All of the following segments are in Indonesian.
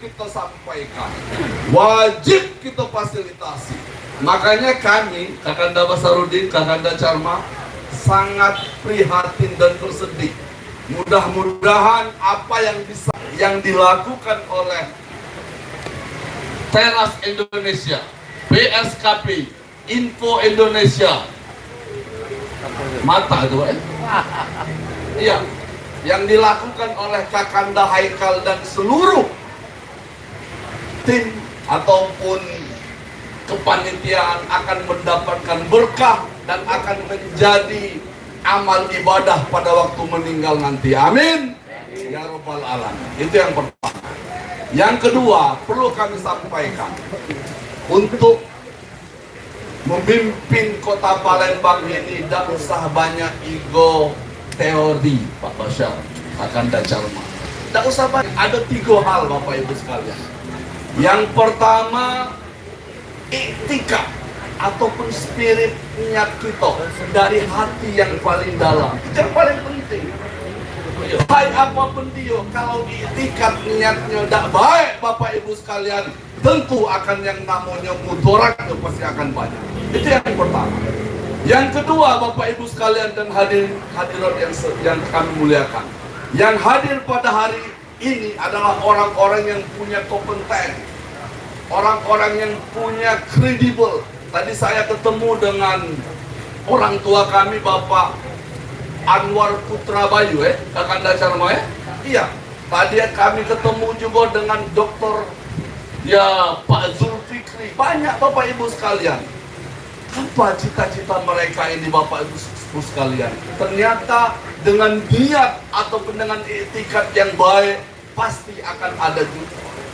kita sampaikan, wajib kita fasilitasi. Makanya kami, Kakanda Basarudin, Kakanda Charma, sangat prihatin dan bersedih. Mudah-mudahan apa yang dilakukan oleh Teras Indonesia, PSKP, Info Indonesia, mata itu iya, yang dilakukan oleh Kakanda Haikal dan seluruh tim ataupun kepanitiaan akan mendapatkan berkah dan akan menjadi amal ibadah pada waktu meninggal nanti. Amin ya Rabbal Alamin. Itu yang pertama. Yang kedua, perlu kami sampaikan, untuk memimpin kota Palembang ini tidak usah banyak ego teori, Pak Bashar, Kakanda Charma. Tidak usah banyak. Ada 3 hal Bapak Ibu sekalian. Yang pertama, iktikad ataupun spirit niat kita dari hati yang paling dalam. Itu yang paling penting. Baik apapun dia, kalau iktikad niatnya tidak baik Bapak Ibu sekalian, tentu akan yang namanya mudarat itu pasti akan banyak. Itu yang pertama. Yang kedua Bapak Ibu sekalian dan hadirat yang kami muliakan, yang hadir pada hari ini adalah orang-orang yang punya kompeten, orang-orang yang punya kredibel. Tadi saya ketemu dengan orang tua kami, Bapak Anwar Putra Bayu, Kakanda Charma, iya. Tadi kami ketemu juga dengan dokter Pak Zulfikri. Banyak Bapak Ibu sekalian. Apa cita-cita mereka ini Bapak Ibu sekalian? Ternyata dengan niat ataupun dengan iktikad yang baik, pasti akan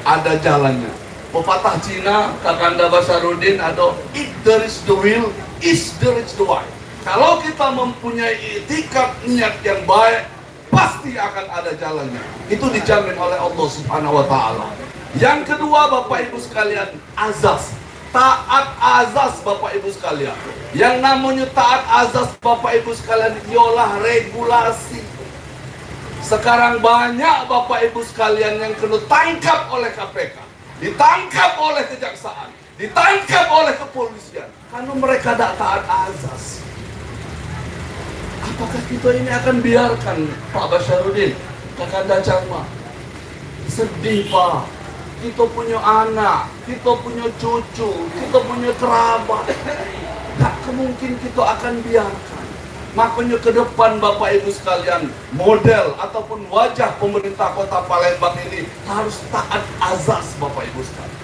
ada jalannya. Pepatah Cina, Kakanda Basarudin, ada if there is the will, is there is the way. Kalau kita mempunyai iktikad niat yang baik, pasti akan ada jalannya. Itu dijamin oleh Allah Subhanahu wa Ta'ala. Yang kedua Bapak Ibu sekalian, azas. Taat azas Bapak Ibu sekalian. Yang namanya taat azas Bapak Ibu sekalian ialah regulasi. Sekarang banyak Bapak Ibu sekalian yang kena tangkap oleh KPK, ditangkap oleh kejaksaan, ditangkap oleh kepolisian karena mereka tidak taat azas. Apakah kita ini akan biarkan Pak Basarudin, Kakanda Charma? Sedih Pak. Kita punya anak, kita punya cucu, kita punya kerabat. Tak mungkin kita akan biarkan. Makanya ke depan Bapak Ibu sekalian, model ataupun wajah pemerintah kota Palembang ini harus taat azas Bapak Ibu sekalian.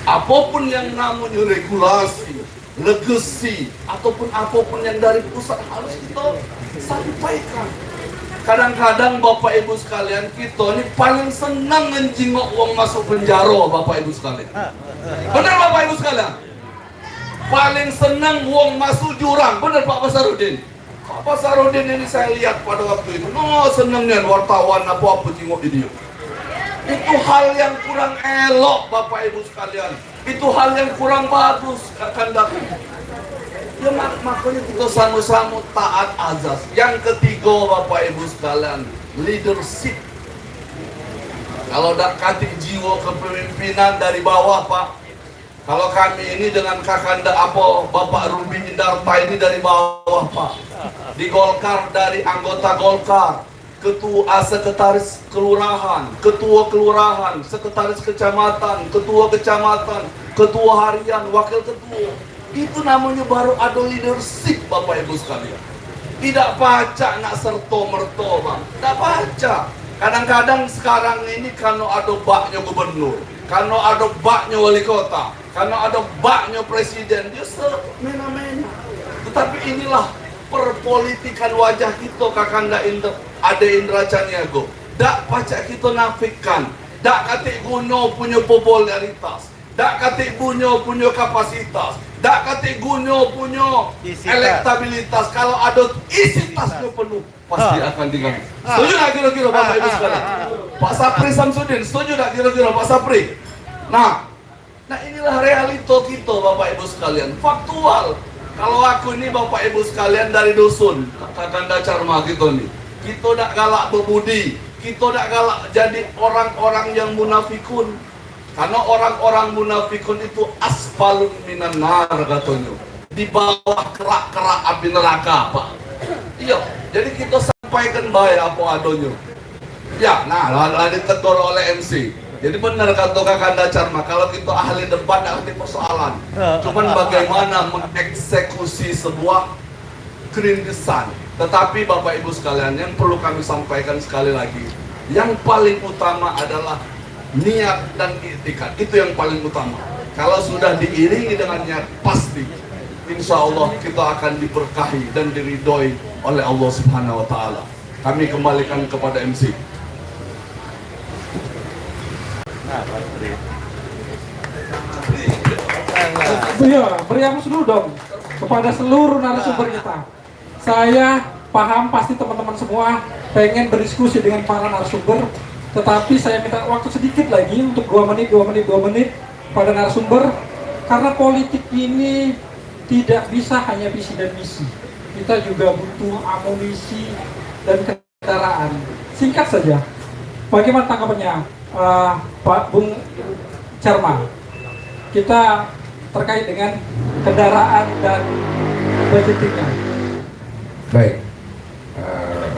Apapun yang namanya regulasi, legasi, ataupun apapun yang dari pusat harus kita sampaikan. Kadang-kadang Bapak Ibu sekalian, kita ini paling senang menjingok uang masuk penjara Bapak Ibu sekalian. Benar Bapak Ibu sekalian? Paling senang uang masuk jurang. Benar Pak Basarudin? Pak Basarudin ini saya lihat pada waktu itu, senangnya wartawan apa-apa jingok di dia. Itu hal yang kurang elok Bapak Ibu sekalian. Itu hal yang kurang bagus Kakanda. Ya makanya kita sama-sama taat azas. Yang ketiga Bapak Ibu sekalian, leadership. Kalau dak katik jiwa kepemimpinan dari bawah Pak. Kalau kami ini dengan Kakanda Bapak Ruby Indarta ini dari bawah Pak. Di Golkar dari anggota Golkar, ketua sekretaris kelurahan, ketua kelurahan, sekretaris kecamatan, ketua kecamatan, ketua harian, wakil ketua. Itu namanya baru ada leadership Bapak Ibu sekalian. Tidak baca nak serto-merto Bang. Tidak baca. Kadang-kadang sekarang ini karena ada baknya gubernur, karena ada baknya wali kota, karena ada baknya presiden, dia semena-mena. Tetapi inilah perpolitikan wajah kita Kakanda Ade Indra Caniago. Tak baca kita nafikan, tak katik guna punya popularitas, tak katik guna punya kapasitas, tak katik guna punya elektabilitas. Kalau ada isi tasnya penuh, pasti akan diganggu. Setuju tak kira-kira Bapak Ibu sekalian? Pak Sapri Samsudin, setuju tak kira-kira Pak Sapri? Nah inilah realita kita Bapak Ibu sekalian, faktual. Kalau aku ini Bapak Ibu sekalian dari dusun, Kakanda Charma kita nih, kita tak galak berbudi, Kita tidak galak jadi orang-orang yang munafikun. Karena orang-orang munafikun itu asfalun minan nar katanya. Di bawah kerak-kerak api neraka, Pak. Iya, jadi kita sampaikan baik apa adanya. Ya, nah, lalu ditegur oleh MC. Jadi benar kata Kakanda Charma, kalau kita ahli debat tidak ada persoalan. Cuman bagaimana mengeksekusi sebuah keringesan. Tetapi Bapak Ibu sekalian, yang perlu kami sampaikan sekali lagi, yang paling utama adalah niat dan iktikad. Itu yang paling utama. Kalau sudah diiringi dengan niat, pasti insya Allah kita akan diberkahi dan diridhoi oleh Allah Subhanahu wa Ta'ala. Kami kembalikan kepada MC. Iya, beri aplaus dulu dong kepada seluruh narasumber kita. Saya paham pasti teman-teman semua pengen berdiskusi dengan para narasumber, tetapi saya minta waktu sedikit lagi untuk 2 menit pada narasumber, karena politik ini tidak bisa hanya visi dan misi. Kita juga butuh amunisi dan kendaraan. Singkat saja, bagaimana tanggapannya Pak Bung Charma? Kita terkait dengan kendaraan dan budgetingnya. Baik,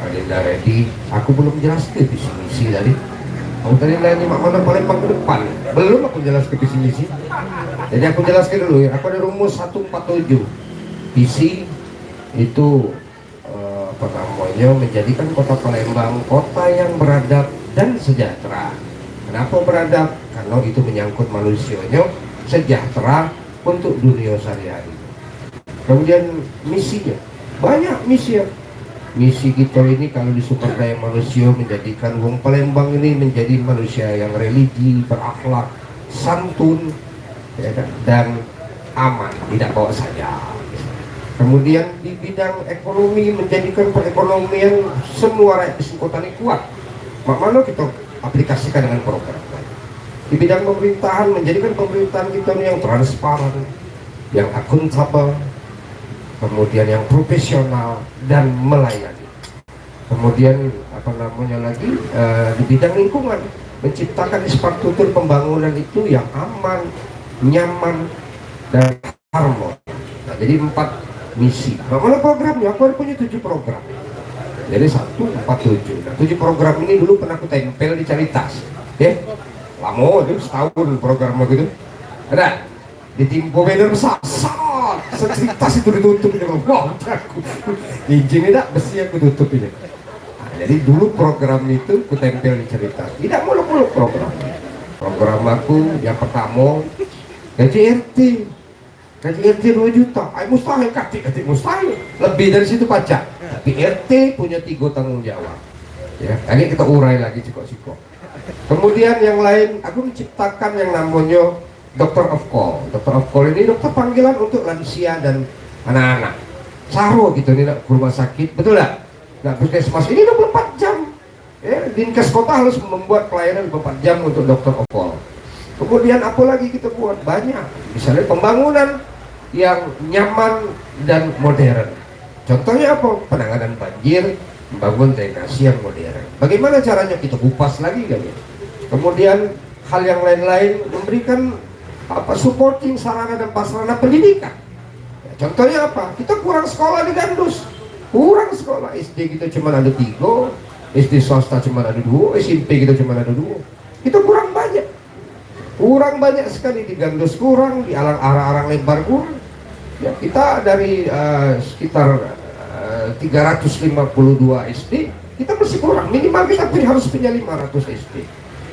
Adinda Reddy, aku belum jelaskan visi misi tadi. Kamu tadi nanya mak mana Palembang ke depan, belum aku jelaskan visi misi. Jadi aku jelaskan dulu ya. Aku ada rumus 147. Visi itu apa namanya, menjadikan kota Palembang kota yang beradab dan sejahtera. Kenapa beradab? Karena itu menyangkut manusianya sejahtera untuk dunia sehari-hari. Kemudian misinya banyak misi ya. Misi kita ini kalau di sumber daya manusia menjadikan Wong Palembang ini menjadi manusia yang religi, berakhlak, santun, ya kan? Dan aman, tidak bawa saja. Kemudian di bidang ekonomi menjadikan perekonomian semua rakyat di kota ini kuat. Mana kita aplikasikan dengan program. Di bidang pemerintahan menjadikan pemerintahan kita ini yang transparan, yang akuntabel, kemudian yang profesional dan melayani. Kemudian apa namanya lagi, di bidang lingkungan menciptakan infrastruktur pembangunan itu yang aman, nyaman dan harmoni. Nah, jadi 4 misi. Nah, kalau programnya aku punya 7 program. Jadi 147. Nah, 7 program ini dulu pernah aku tempel di Caritas. Ya. Lama itu setahun program begitu. Ada di Timpo banner besar, Caritas itu ditutup dengan wow, aku izin tidak besi aku tutup ini. Nah, jadi dulu program itu aku tempel di Caritas. Tidak muluk-muluk program. Program aku yang pertama gaji RT. Gaji RT 2 juta. Mustahil kati mustahil. Lebih dari situ pajak. Tapi RT punya 3 tanggung jawab. Ya, ini kita urai lagi cikok-cikok. Kemudian yang lain, aku menciptakan yang namanya Doctor of Call. Doctor of Call ini dokter panggilan untuk lansia dan anak-anak. Saru gitu nih ke rumah sakit, betul nggak? Nah, puskesmas ini 24 jam. Ya, Dinkes kota harus membuat pelayanan 24 jam untuk Doctor of Call. Kemudian apa lagi kita buat? Banyak. Misalnya pembangunan yang nyaman dan modern. Contohnya apa? Penanganan banjir, membangun drainasi yang modern. Bagaimana caranya? Kita kupas lagi kan ya. Kemudian hal yang lain-lain, memberikan supporting sarana dan prasarana pendidikan. Ya, contohnya apa? Kita kurang sekolah di Gandus, kurang sekolah. SD kita cuma ada 3, SD swasta cuma ada 2, SMP kita cuma ada 2. Kita kurang banyak sekali di Gandus, kurang di arang-arang lebar kurang. Ya, kita dari sekitar 352 SD, kita masih kurang. Minimal kita harus punya 500 SD.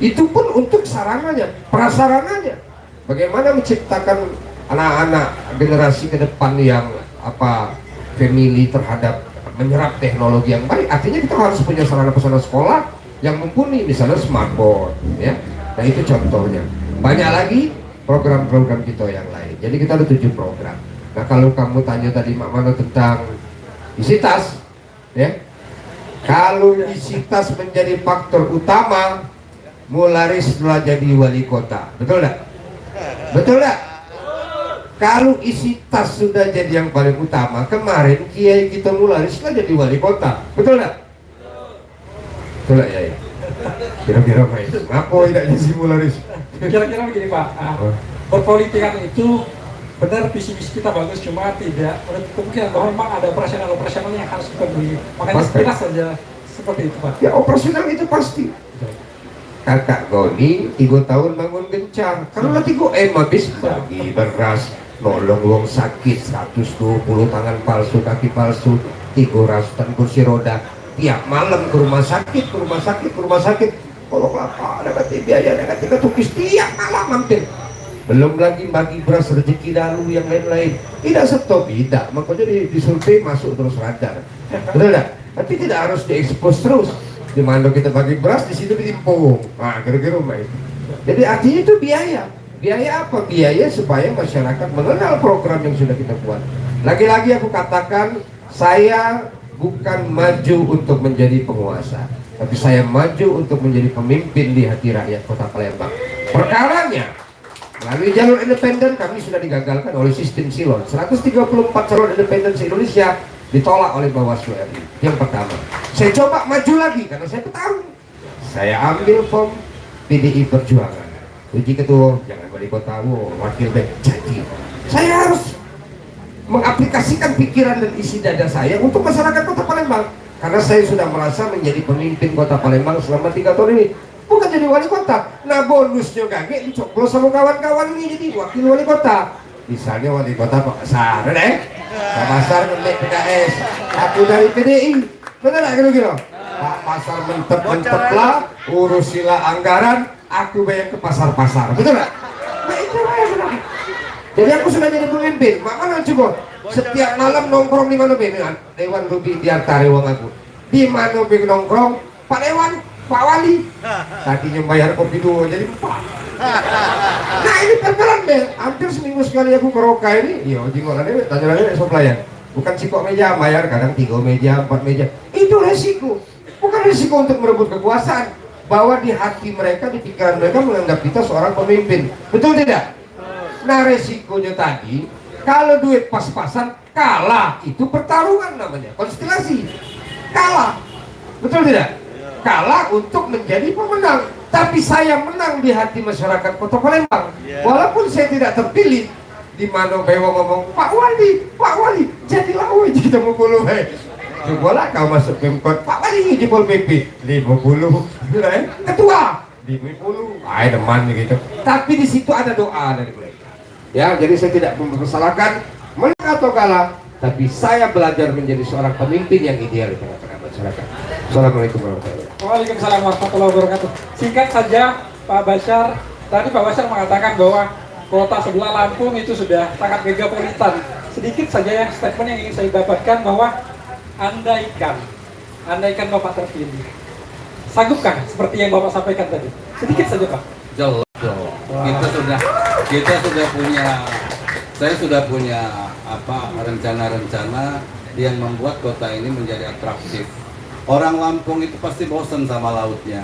Itu pun untuk sarananya, prasarananya. Bagaimana menciptakan anak-anak generasi ke depan yang family terhadap menyerap teknologi yang baik. Artinya kita harus punya sarana prasarana sekolah yang mumpuni, misalnya smartboard, ya. Nah itu contohnya. Banyak lagi program-program kita yang lain. Jadi kita ada 7 program. Nah kalau kamu tanya tadi Mak Mano tentang isi tas, ya. Kalau isi tas menjadi faktor utama, Mularis telah jadi wali kota, betul tak? Betul tak? Kalau isi tas sudah jadi yang paling utama, kemarin Kiai kita Mularis telah jadi wali kota, betul tak? Betul tak ya? Kira-kira main. Apa tidaknya simularis? Kira-kira begini Pak, perpolitikan itu benar visi misi kita bagus, cuma tidak menutup kemungkinan bahwa memang ada operasional yang harus dipenuhi. Makanya sekilas saja seperti itu Pak. Ya operasional itu pasti. Kakak Goni 3 tahun bangun gencar. Kalau nanti gue habis bagi beras, nolong wong sakit 120 tangan palsu, kaki palsu, 300 kursi roda. Tiap malam ke rumah sakit. Kalau apa ada kata biaya, ada kata tukis tiap malam hampir. Belum lagi bagi beras rezeki dalu yang lain-lain. Tidak stop, tidak. Makanya di survei masuk terus radar. Betul tidak? Tapi tidak harus diekspos terus. Di mana kita bagi beras, di situ ditimpung. Nah, kira-kira main. Jadi artinya itu biaya. Biaya apa? Biaya supaya masyarakat mengenal program yang sudah kita buat. Lagi-lagi aku katakan, saya bukan maju untuk menjadi penguasa, tapi saya maju untuk menjadi pemimpin di hati rakyat Kota Palembang. Perkaranya, melalui jalur independen kami sudah digagalkan oleh sistem silon. 134 calon independen se-Indonesia ditolak oleh Bawaslu RI. Yang pertama, saya coba maju lagi karena saya petarung. Saya ambil form PDI Perjuangan. Uji ketua, jangan wali kota, wakil baik jadi. Saya harus mengaplikasikan pikiran dan isi dada saya untuk masyarakat Kota Palembang. Karena saya sudah merasa menjadi pemimpin Kota Palembang selama 3 tahun ini. Bukan jadi wali kota. Nah bonusnya gage dicoblos sama kawan-kawan ini jadi wakil wali kota. Misalnya wali kota Pak Pasar, Pak Pasar ngemek PKS, aku dari PDI. Bener gak kira-kira? Pak Pasar mentep-mentep lah, urus sila anggaran, aku bayar ke pasar-pasar. Betul gak? Nah itu lah. Jadi aku sudah jadi pemimpin. Makanya coba setiap malam nongkrong di mana dengan Dewan Rubi di antara uang aku. Di mana nongkrong Pak Dewan, Pak Wali. Tadinya bayar kopi 2 jadi 4. Nah ini perkelan deh. Hampir seminggu sekali aku ke Roka ini. Iya, jinggolannya tanya-tanya esok pelayan. Bukan sikok meja bayar, kadang 3 meja, 4 meja. Itu resiko. Bukan resiko untuk merebut kekuasaan. Bahwa di hati mereka, di pikiran mereka menganggap kita seorang pemimpin. Betul tidak? Nah resikonya tadi, kalau duit pas-pasan kalah, itu pertarungan namanya, konstelasi. Kalah, betul tidak? Kalah untuk menjadi pemenang. Tapi saya menang di hati masyarakat Kota Palembang. Walaupun saya tidak terpilih. Di mana Bewo ngomong, Pak Wali, jadilah kita mau puluh. Cobalah kau masuk Pemkot, Pak Wali jebol PP 50, ketua 50, deman gitu. Tapi di situ ada doa dari mereka. Ya, jadi saya tidak mempersalahkan menang atau kalah, tapi saya belajar menjadi seorang pemimpin yang ideal di tengah-tengah masyarakat. Assalamualaikum warahmatullahi wabarakatuh. Waalaikumsalam warahmatullahi wabarakatuh. Singkat saja Pak Bashar, tadi Pak Bashar mengatakan bahwa kota sebelah Lampung itu sudah sangat megapolitan. Sedikit saja yang statement yang ingin saya dapatkan bahwa andaikan Bapak terpilih, sanggupkah seperti yang Bapak sampaikan tadi? Sedikit saja Pak. Jelas dong. Saya sudah punya rencana-rencana yang membuat kota ini menjadi atraktif. Orang Lampung itu pasti bosan sama lautnya.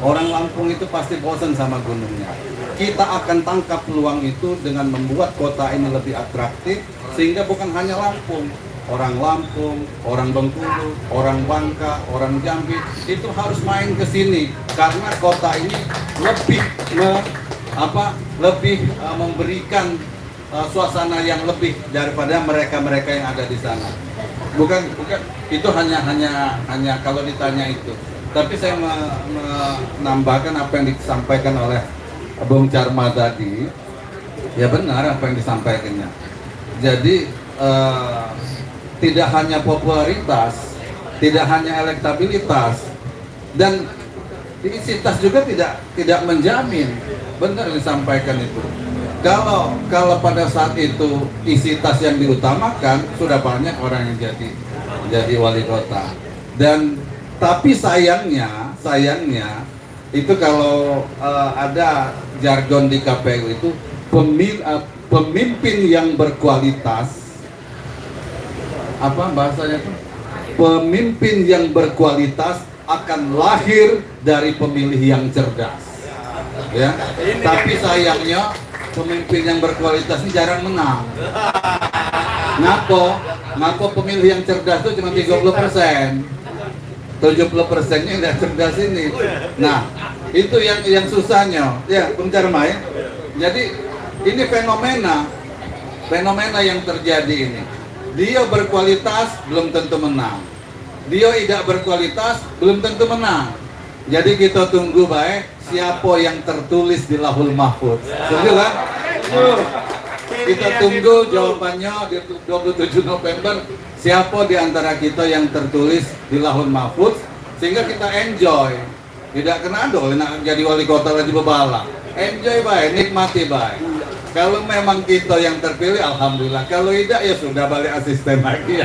Orang Lampung itu pasti bosan sama gunungnya. Kita akan tangkap peluang itu dengan membuat kota ini lebih atraktif, sehingga bukan hanya Lampung, orang Lampung, orang Bengkulu, orang Bangka, orang Jambi itu harus main ke sini karena kota ini lebih memberikan suasana yang lebih daripada mereka yang ada di sana. Bukan itu hanya kalau ditanya itu. Tapi saya menambahkan apa yang disampaikan oleh Bung Charma tadi. Ya benar apa yang disampaikannya. Jadi tidak hanya popularitas, tidak hanya elektabilitas, dan isitas juga tidak menjamin. Benar disampaikan itu. Kalau pada saat itu isitas yang diutamakan, sudah banyak orang yang jadi wali kota. Dan tapi sayangnya itu kalau ada jargon di KPU itu pemimpin yang berkualitas, apa bahasanya itu? Pemimpin yang berkualitas akan lahir dari pemilih yang cerdas. Ya. Tapi sayangnya pemimpin yang berkualitas ini jarang menang. Ngapo pemilih yang cerdas itu cuma 30%. 70%-nya nggak cerdas ini. Nah, itu yang susahnya. Ya, Bung Jarmai. Jadi ini fenomena yang terjadi ini. Dia berkualitas belum tentu menang. Dia tidak berkualitas belum tentu menang. Jadi kita tunggu baik siapa yang tertulis di Lahul Mahfuz. Setuju kan? Kita tunggu jawabannya di 27 November. Siapa di antara kita yang tertulis di Lahul Mahfuz sehingga kita enjoy. Tidak kena dong nak jadi wali kota lagi bebala. Enjoy baik, nikmati baik. Kalau memang kita yang terpilih, alhamdulillah. Kalau tidak, ya sudah balik asisten lagi.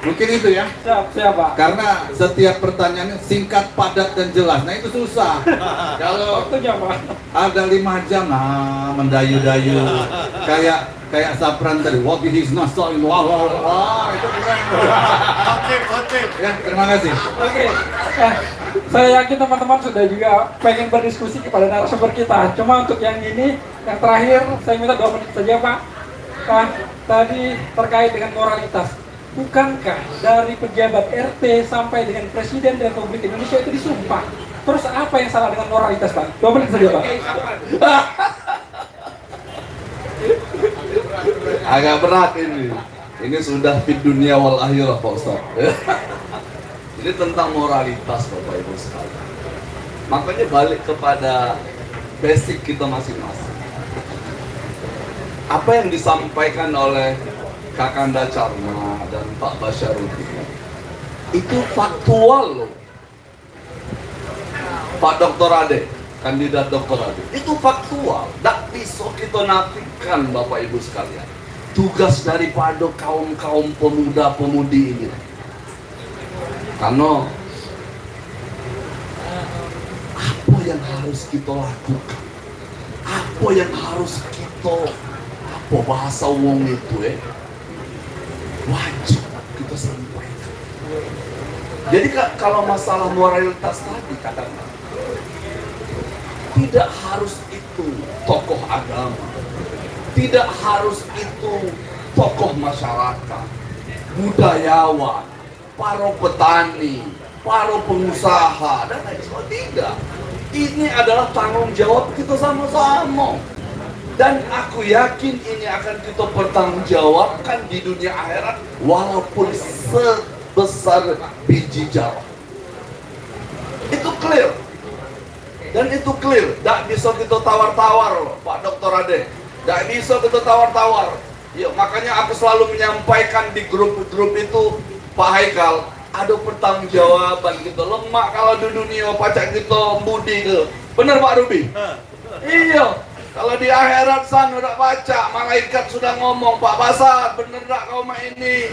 Mungkin itu ya. Siap, Pak. Karena setiap pertanyaannya singkat, padat, dan jelas. Nah itu susah. Kalau Waktunya, Pak. ada 5 jam, mendayu-dayu. Kayak Sapran tadi. Wabihi nasta'in. Wah, itu keren. Ya, terima kasih. Oke. Saya yakin teman-teman sudah juga pengen berdiskusi kepada narasumber kita. Cuma untuk yang ini, yang terakhir, saya minta 2 menit saja, Pak. Tadi terkait dengan moralitas. Bukankah dari pejabat RT sampai dengan Presiden Republik Indonesia itu disumpah? Terus apa yang salah dengan moralitas, Pak? 2 menit saja, Pak. Agak berat ini. Ini sudah fit dunia wal akhirah, Pak Ustaz. Ini tentang moralitas, Bapak Ibu sekalian. Makanya balik kepada basic kita masing-masing. Apa yang disampaikan oleh Kakanda Charma dan Pak Basyarudin itu faktual loh. Pak Dr. Ade, kandidat Dr. Ade, itu faktual. Tak bisa kita nafikan, Bapak Ibu sekalian. Tugas daripada kaum-kaum pemuda-pemudi ini. Karena apa yang harus kita lakukan? Apa yang harus kita, apa bahasa wong itu wajib kita sampaikan. Jadi kalau masalah moralitas tadi kadang-kadang tidak harus itu tokoh agama, tidak harus itu tokoh masyarakat, budayawan, para petani, para pengusaha, dan lain sebagainya. Tidak. Ini adalah tanggung jawab kita sama-sama. Dan aku yakin ini akan kita pertanggungjawabkan di dunia akhirat walaupun sebesar biji jarak. Itu clear. Dan itu clear. Tidak bisa kita tawar-tawar, Pak Dr. Ade. Tidak bisa kita tawar-tawar. Ya, makanya aku selalu menyampaikan di grup-grup itu, Pak Haikal, ada pertanggungjawaban gitu. Lemak kalau di dunia pacak kita budi ke. Benar Pak Ruby? Iya. Kalau di akhirat sana udah baca, malaikat sudah ngomong, Pak Basar, bener gak kau ini?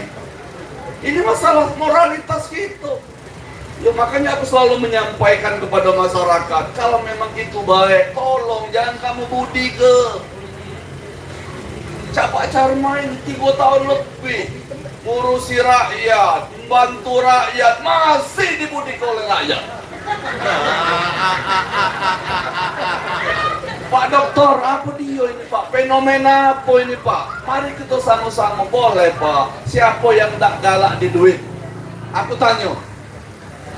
Ini masalah moralitas gitu. Ya makanya aku selalu menyampaikan kepada masyarakat, kalau memang itu baik, tolong jangan kamu budi ke. Pak Charma ini 3 tahun lebih ngurusi rakyat, membantu rakyat, masih dibudi oleh rakyat. Pak Dokter, apa dia ini Pak? Fenomena apa ini Pak? Mari kita sama-sama, boleh Pak. Siapa yang tak galak di duit? Aku tanya,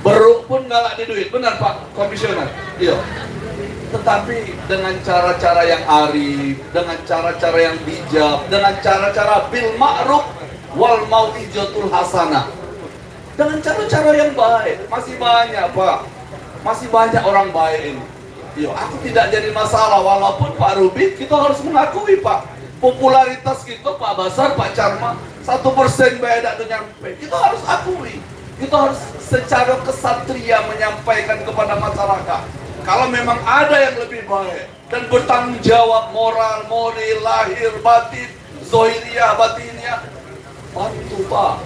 beruk pun galak di duit, benar Pak Komisioner? Iya. Tetapi dengan cara-cara yang arif, dengan cara-cara yang bijak, dengan cara-cara bil ma'ruf wal mau'izatul hasanah. Dengan cara-cara yang baik, masih banyak Pak. Masih banyak orang baik ini. Yo, aku tidak jadi masalah walaupun Pak Ruby kita harus mengakui Pak popularitas kita Pak Basar, Pak Charma 1% beda dengan nyampe. Kita harus akui. Kita harus secara kesatria menyampaikan kepada masyarakat kalau memang ada yang lebih baik dan bertanggung jawab moral, lahir, batin, zohiriyah, batiniyah, bantu Pak.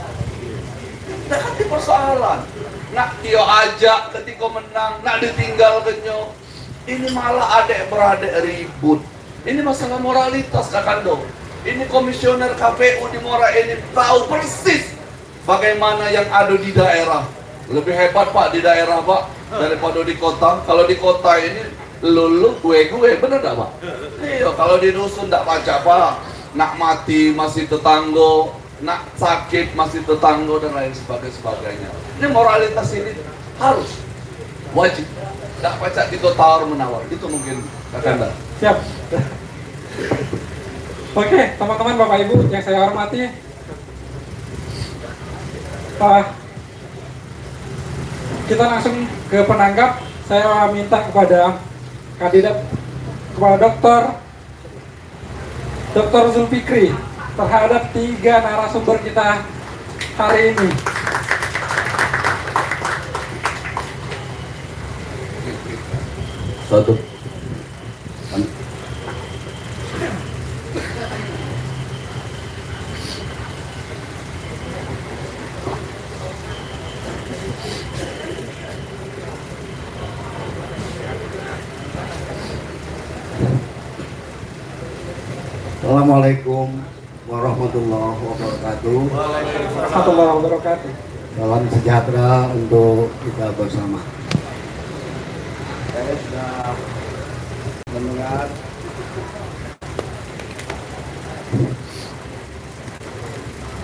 Tidak kan di persoalan. Nak dia ajak ketika menang, nak ditinggal kenyo. Ini malah adik-beradik ribut. Ini masalah moralitas Kakando. Ini komisioner KPU di Mora ini tahu persis bagaimana yang ada di daerah. Lebih hebat Pak di daerah Pak daripada di kota. Kalau di kota ini lulu gue bener gak Pak? Iya, kalau di dusun tak baca Pak. Nak mati masih tetangga. nak sakit masih tetangga dan lain sebagainya. Ini moralitas ini harus wajib. Tidak pacak kita tawar menawar. Itu mungkin Kakanda. Siap. Oke, teman-teman, Bapak Ibu yang saya hormati, kita langsung ke penanggap. Saya minta kepada kandidat, kepada Dr. Zulfikri terhadap 3 narasumber kita hari ini. Satu. Assalamualaikum warahmatullahi wabarakatuh. Warahmatullahi wabarakatuh. Salam sejahtera untuk kita bersama.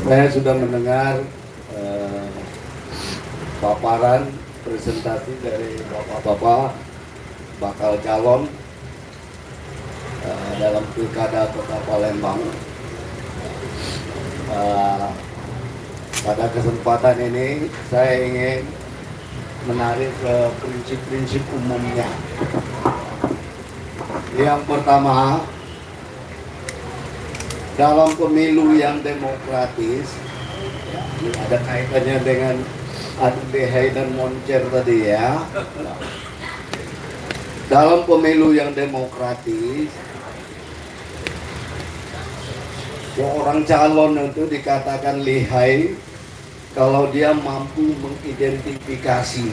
Saya sudah mendengar paparan presentasi dari bapak-bapak bakal calon dalam pilkada Kota Palembang. Pada kesempatan ini saya ingin menarik ke prinsip-prinsip umumnya. Yang pertama, dalam pemilu yang demokratis, ya, ini ada kaitannya dengan Adlihai dan Moncer tadi ya. Dalam pemilu yang demokratis, seorang calon itu dikatakan lihai kalau dia mampu mengidentifikasi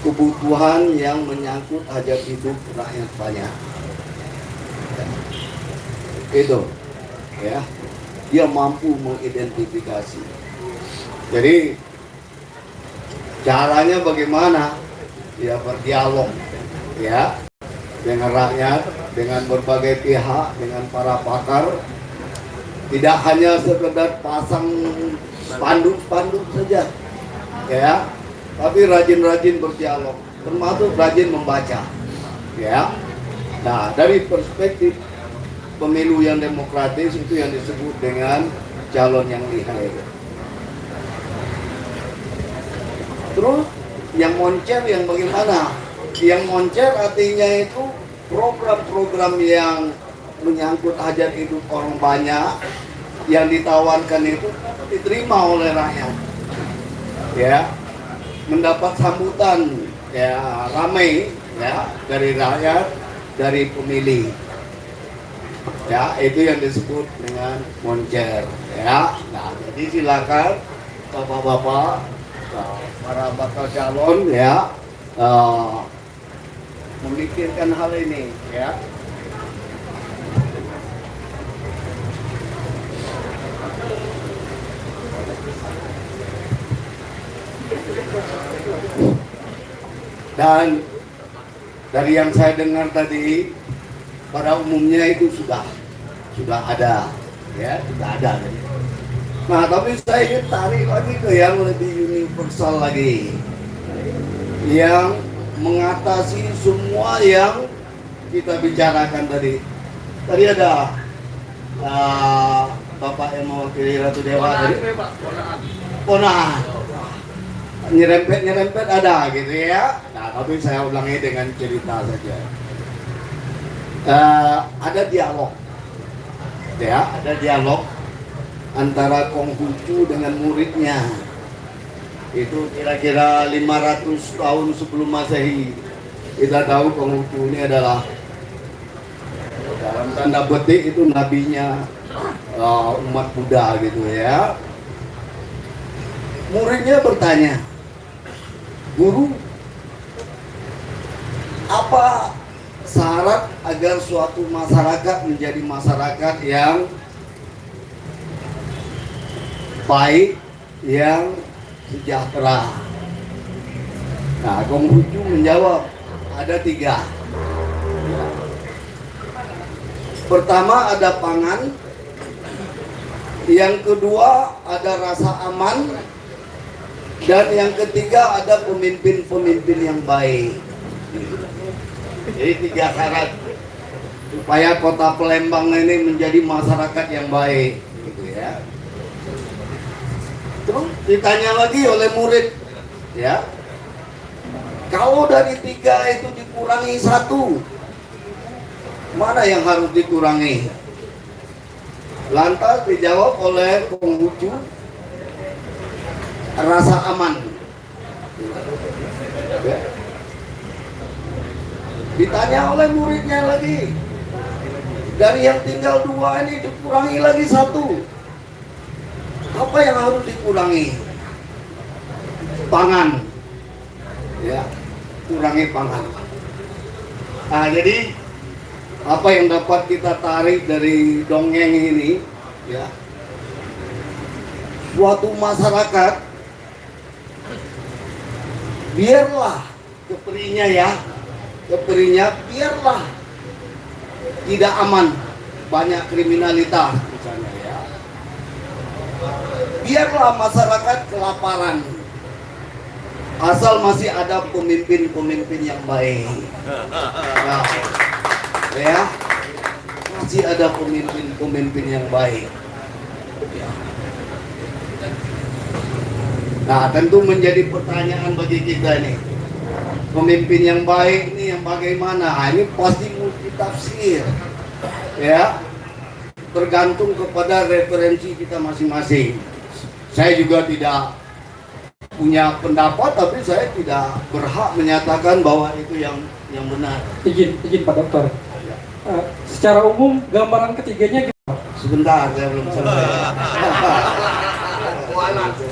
kebutuhan yang menyangkut hajat hidup rakyat banyak. Itu, ya, dia mampu mengidentifikasi. Jadi caranya bagaimana? Dia berdialog, ya, dengan rakyat, dengan berbagai pihak, dengan para pakar. Tidak hanya sekedar pasang spanduk-spanduk saja, ya, tapi rajin-rajin berdialog, termasuk rajin membaca, ya. Nah, dari perspektif pemilu yang demokratis itu yang disebut dengan calon yang lihai. Terus yang moncer yang bagaimana? Yang moncer artinya itu program-program yang menyangkut hajat hidup orang banyak yang ditawarkan itu diterima oleh rakyat, ya, mendapat sambutan ya ramai ya dari rakyat, dari pemilih, ya, itu yang disebut dengan moncer, ya. Nah, jadi silakan bapak-bapak, para bakal calon, ya, memikirkan hal ini, ya. Dan dari yang saya dengar tadi, pada umumnya itu sudah ada, ya, sudah ada. Nah, tapi saya ingin tarik lagi ke yang lebih universal lagi, yang mengatasi semua yang kita bicarakan tadi. Tadi ada Bapak yang mewakili Ratu Dewa tadi, Ponaan, nyerempet ada gitu ya. Nah, tapi saya ulangi dengan cerita saja. Ada dialog, ya, ada dialog antara Konghucu dengan muridnya. Itu kira-kira 500 tahun sebelum Masehi. Kita tahu Konghucu ini adalah dalam tanda petik itu nabinya umat Buddha gitu ya. Muridnya bertanya, "Guru, apa syarat agar suatu masyarakat menjadi masyarakat yang baik, yang sejahtera?" Nah, Konghucu menjawab, ada 3. Pertama ada pangan, Yang kedua ada rasa aman. Dan yang ketiga ada pemimpin-pemimpin yang baik. Jadi 3 syarat supaya kota Palembang ini menjadi masyarakat yang baik, gitu ya. Terus ditanya lagi oleh murid, ya, kalau dari 3 itu dikurangi 1, mana yang harus dikurangi? Lantas dijawab oleh Konghucu, rasa aman. Ya. Ditanya oleh muridnya lagi, dari yang tinggal 2 ini dikurangi lagi 1, apa yang harus dikurangi? Pangan, ya, kurangi pangan. Nah, jadi apa yang dapat kita tarik dari dongeng ini, ya, suatu masyarakat biarlah keperinya, ya, keperinya biarlah tidak aman, banyak kriminalitas misalnya, ya, biarlah masyarakat kelaparan, asal masih ada pemimpin-pemimpin yang baik. Nah, ya, masih ada pemimpin-pemimpin yang baik. Nah, tentu menjadi pertanyaan bagi kita nih, pemimpin yang baik ini yang bagaimana? Nah, ini pasti multitafsir, ya, tergantung kepada referensi kita masing-masing. Saya juga tidak punya pendapat, tapi saya tidak berhak menyatakan bahwa itu yang benar. Izin Pak Dokter. Secara umum gambaran ketiganya gitu. Sebentar, saya belum selesai.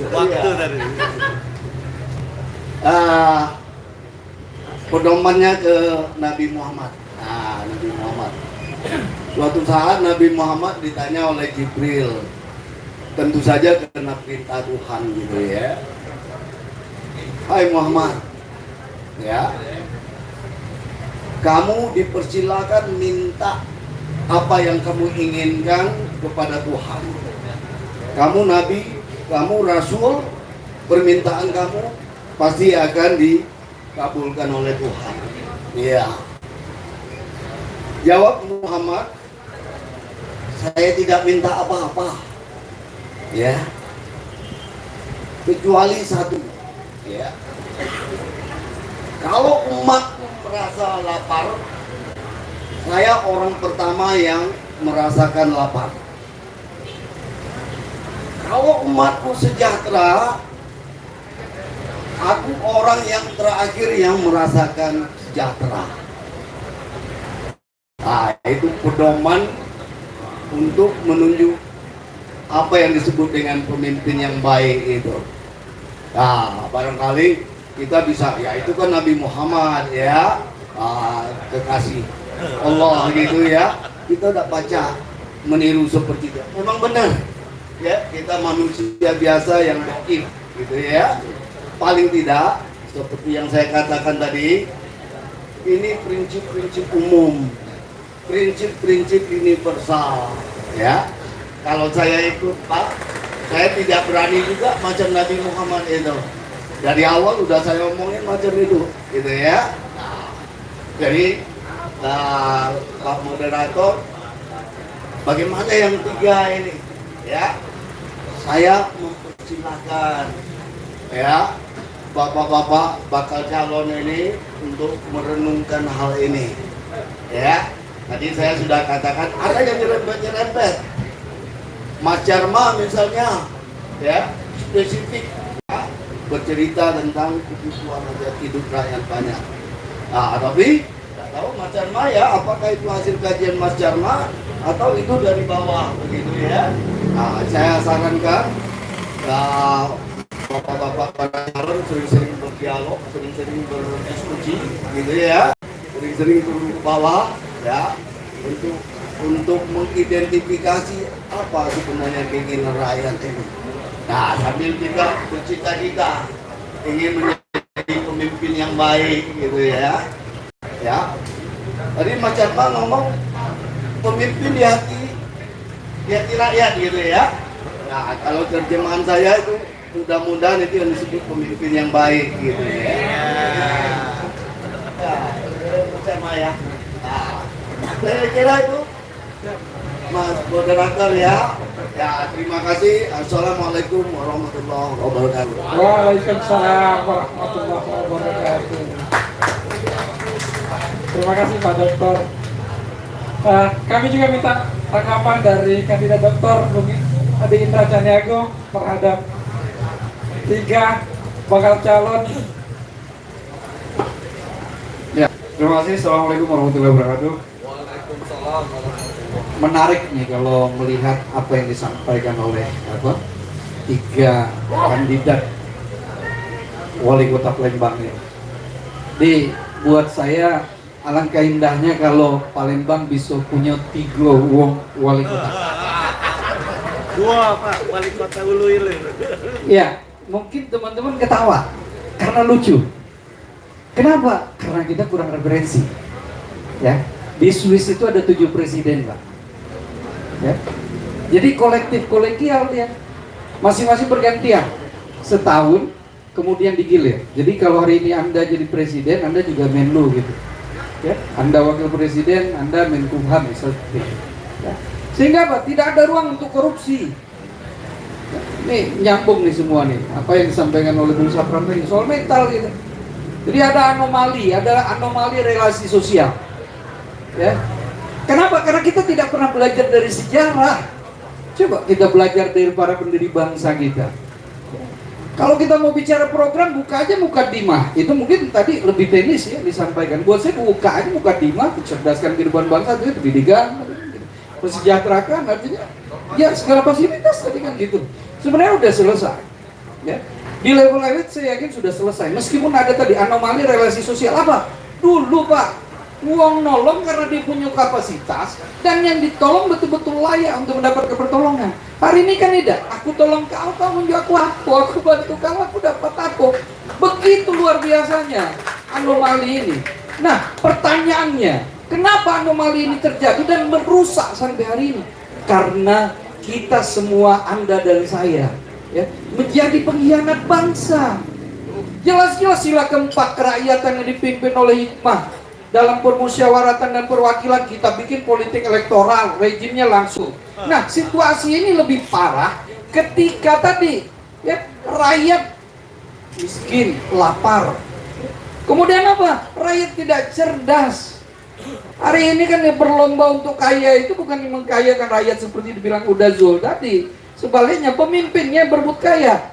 Waktu tadi. Pedomannya ke Nabi Muhammad. Nah, Nabi Muhammad. Suatu saat Nabi Muhammad ditanya oleh Jibril, tentu saja karena perintah Tuhan, gitu ya. Hai Muhammad, ya, kamu dipersilakan minta apa yang kamu inginkan kepada Tuhan. Kamu Nabi, kamu Rasul, permintaan kamu pasti akan dikabulkan oleh Tuhan. Iya. Jawab Muhammad, saya tidak minta apa-apa, ya, kecuali 1, ya. Kalau umatku merasa lapar, saya orang pertama yang merasakan lapar. Kalau umatku sejahtera, aku orang yang terakhir yang merasakan sejahtera. Nah, itu pedoman untuk menunjuk apa yang disebut dengan pemimpin yang baik itu. Nah, barangkali kita bisa, ya itu kan Nabi Muhammad, ya, kekasih Allah gitu, ya. Kita tidak baca meniru seperti itu. Memang benar, ya, kita manusia biasa yang dhaif, gitu ya. Paling tidak seperti yang saya katakan tadi, ini prinsip-prinsip umum, prinsip-prinsip universal, ya. Kalau saya ikut, Pak, saya tidak berani juga macam Nabi Muhammad itu. Dari awal udah saya omongin macam itu, gitu ya. Nah, jadi Pak Moderator, bagaimana yang 3 ini, ya? Saya mempersilahkan, ya, bapak-bapak bakal calon ini untuk merenungkan hal ini, ya. Tadi saya sudah katakan ada yang nyerempet. Mas Jarma misalnya, ya, spesifik, ya, bercerita tentang kebutuhan hidup rakyat banyak. Nah, tapi tidak tahu Mas Jarma, ya, apakah itu hasil kajian Mas Jarma atau itu dari bawah, begitu ya. Nah, saya sarankan bapak-bapak para calon sering-sering berdialog, sering-sering berdiskusi, gitu ya, sering-sering turun ke bawah, ya, untuk mengidentifikasi apa sebenarnya keinginan rakyat ini. Nah, sambil kita bercita-cita ingin menjadi pemimpin yang baik, gitu ya. Ya, tadi Mas Jarma ngomong pemimpin di hati rakyat, gitu ya. Nah, kalau terjemahan saya itu mudah-mudahan itu yang disebut pemimpin yang baik gitu ya. Ya, sama ya. Nah, saya kira itu Mas moderator ya. Ya, terima kasih. Assalamualaikum warahmatullahi wabarakatuh. Waalaikumsalam warahmatullahi wabarakatuh. Terima kasih Pak Dokter. Kami juga minta tanggapan dari kandidat Dokter Bung Adi Indra Caniago terhadap 3 bakal calon. Ya, terima kasih. Assalamualaikum warahmatullahi wabarakatuh. Waalaikumsalam warahmatullahi Menarik nih kalau melihat apa yang disampaikan oleh 3 kandidat wali kota Palembang ini. Buat saya alangkah indahnya kalau Palembang bisa punya 3 wali kota. 2 Pak, wali kota Hulu Hilir. Ya, mungkin teman-teman ketawa karena lucu. Kenapa? Karena kita kurang referensi. Ya, di Swiss itu ada 7 presiden, Pak. Ya. Jadi kolektif kolegial ya, masing-masing bergantian setahun, kemudian digilir. Jadi kalau hari ini Anda jadi presiden, Anda juga Menlu gitu. Ya, Anda wakil presiden, Anda Menkumham misalnya. Ya. Sehingga apa? Tidak ada ruang untuk korupsi. Ya, nih nyambung nih semua nih, apa yang disampaikan oleh Bung Sapran tadi soal mental gitu. Jadi ada anomali relasi sosial. Ya. Kenapa? Karena kita tidak pernah belajar dari sejarah. Coba kita belajar dari para pendiri bangsa kita. Kalau kita mau bicara program, buka aja Mukadimah. Itu mungkin tadi lebih teknis ya disampaikan. Buat saya buka aja Mukadimah, mencerdaskan kehidupan bangsa itu pendidikan, mensejahterakan, artinya ya segala fasilitas tadi kan gitu. Sebenarnya udah selesai. Ya. Di level elit saya yakin sudah selesai. Meskipun ada tadi anomali relasi sosial apa? Dulu Pak, uang nolong karena dia punya kapasitas dan yang ditolong betul-betul layak untuk mendapat pertolongan. Hari ini kan tidak, aku tolong kau, kamu juga aku bantu kau, aku dapat aku. Begitu luar biasanya anomali ini. Nah, pertanyaannya, kenapa anomali ini terjadi dan merusak sampai hari ini? Karena kita semua, Anda dan saya, ya, menjadi pengkhianat bangsa. Jelas-jelas sila keempat kerakyatan yang dipimpin oleh hikmah dalam permusyawaratan dan perwakilan kita bikin politik elektoral, rejimnya langsung. Nah, situasi ini lebih parah ketika tadi ya, rakyat miskin, lapar. Kemudian apa? Rakyat tidak cerdas. Hari ini kan yang berlomba untuk kaya itu bukan mengkayakan rakyat seperti dibilang Uda Zul tadi. Sebaliknya pemimpinnya berebut kaya,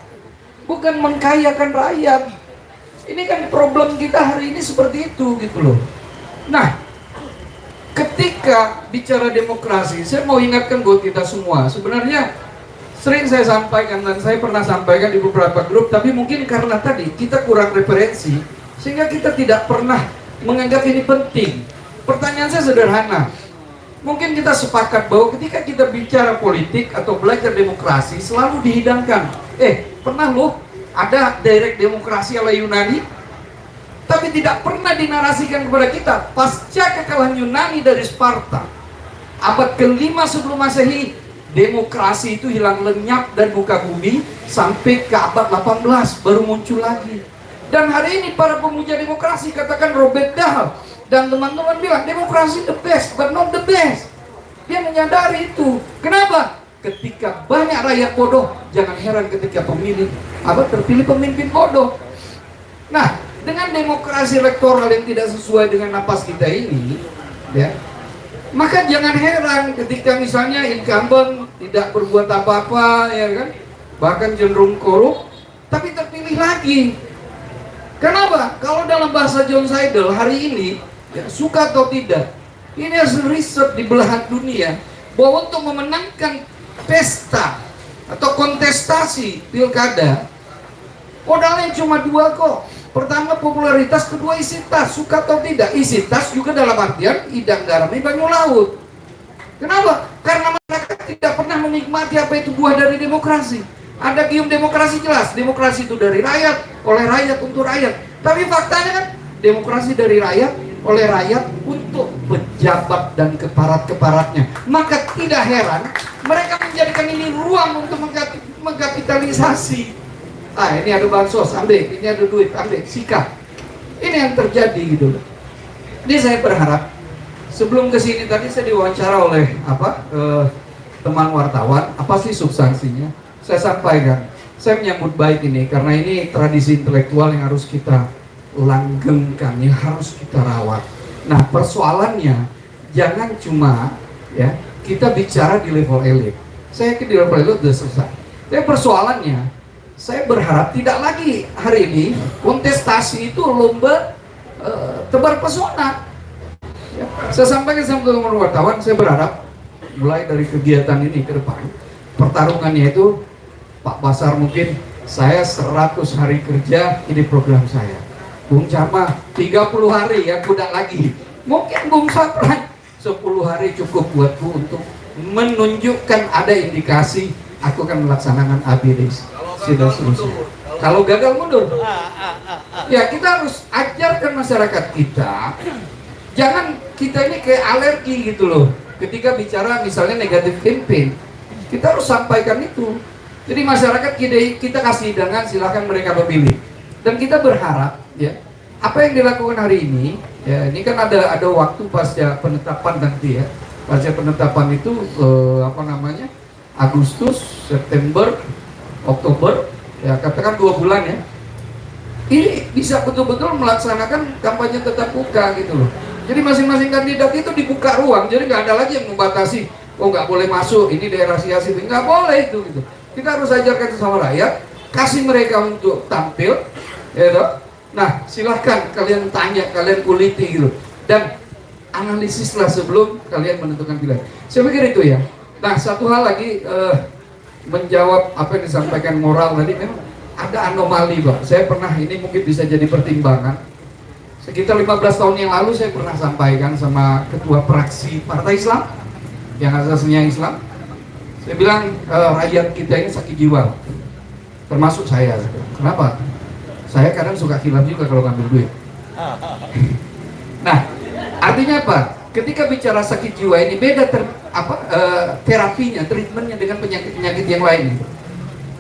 bukan mengkayakan rakyat. Ini kan problem kita hari ini seperti itu gitu loh. Nah, ketika bicara demokrasi, saya mau ingatkan buat kita semua. Sebenarnya sering saya sampaikan dan saya pernah sampaikan di beberapa grup, tapi mungkin karena tadi kita kurang referensi, sehingga kita tidak pernah menganggap ini penting. Pertanyaan saya sederhana. Mungkin kita sepakat bahwa ketika kita bicara politik atau belajar demokrasi, selalu dihidangkan, pernah loh ada direct demokrasi ala Yunani? Tapi tidak pernah dinarasikan kepada kita pasca kekalahan Yunani dari Sparta abad ke-5 sebelum Masehi, demokrasi itu hilang lenyap dari muka bumi sampai ke abad 18 baru muncul lagi. Dan hari ini para pemuja demokrasi katakan Robert Dahl dan teman-teman bilang demokrasi the best but not the best. Dia menyadari itu. Kenapa? Ketika banyak rakyat bodoh, jangan heran ketika terpilih pemimpin bodoh. Nah, dengan demokrasi elektoral yang tidak sesuai dengan napas kita ini, ya, maka jangan heran ketika misalnya incumbent tidak berbuat apa-apa, ya kan, bahkan cenderung korup, tapi terpilih lagi. Kenapa? Kalau dalam bahasa John Seidel hari ini, ya, suka atau tidak, ini hasil riset di belahan dunia bahwa untuk memenangkan pesta atau kontestasi pilkada, modalnya cuma 2 kok. Pertama popularitas, kedua isi tas, suka atau tidak. Isi tas juga dalam artian hidang garami banyu laut. Kenapa? Karena masyarakat tidak pernah menikmati apa itu buah dari demokrasi. Ada gium demokrasi jelas, demokrasi itu dari rakyat, oleh rakyat, untuk rakyat. Tapi faktanya kan demokrasi dari rakyat, oleh rakyat, untuk pejabat dan keparat-keparatnya. Maka tidak heran Mereka menjadikan ini ruang untuk mengkapitalisasi. Ini ada bansos, ambil. Ini ada duit, ambil. Sikat. Ini yang terjadi gitu. Ini saya berharap sebelum ke sini tadi saya diwawancara oleh teman wartawan. Apa sih substansinya? Saya sampaikan. Saya menyambut baik ini karena ini tradisi intelektual yang harus kita langgengkan, yang harus kita rawat. Nah, persoalannya jangan cuma ya kita bicara di level elit. Saya yakin di level elit sudah selesai. Tapi persoalannya, saya berharap tidak lagi hari ini kontestasi itu lomba tebar pesona. Ya, saya sampaikan sama teman wartawan, saya berharap mulai dari kegiatan ini ke depan, pertarungannya itu Pak Basar mungkin saya 100 hari kerja ini program saya. Bung Cama 30 hari ya kuda lagi. Mungkin Bung Sapran 10 hari cukup buatku untuk menunjukkan ada indikasi aku akan melaksanakan ABDs. Sudah selesai. Kalau gagal mundur. Ya kita harus ajarkan masyarakat kita. Jangan kita ini kayak alergi gitu loh. Ketika bicara misalnya negatif campaign, kita harus sampaikan itu. Jadi masyarakat kita kasih hidangan, silahkan mereka memilih. Dan kita berharap ya apa yang dilakukan hari ini ya ini kan ada waktu pasca penetapan nanti ya. Pasca penetapan itu Agustus, September, Oktober ya katakan 2 bulan ya. Ini bisa betul-betul melaksanakan kampanye tatap muka gitu loh. Jadi masing-masing kandidat itu dibuka ruang, jadi nggak ada lagi yang membatasi. Oh nggak boleh masuk, ini daerah siasi, nggak boleh itu gitu. Kita harus ajarkan sama rakyat, kasih mereka untuk tampil, ya toh? Nah silahkan kalian tanya, kalian kuliti gitu, dan analisislah sebelum kalian menentukan pilihan. Saya pikir itu ya. Nah satu hal lagi menjawab apa yang disampaikan moral tadi, memang ada anomali Pak. Saya pernah ini mungkin bisa jadi pertimbangan. Sekitar 15 tahun yang lalu saya pernah sampaikan sama ketua praksi Partai Islam yang asasnya Islam. Saya bilang rakyat kita ini sakit jiwa, termasuk saya. Kenapa? Saya kadang suka khilaf juga kalau ngambil duit. Nah, artinya apa? Ketika bicara sakit jiwa ini beda terapinya, treatmentnya dengan penyakit-penyakit yang lain.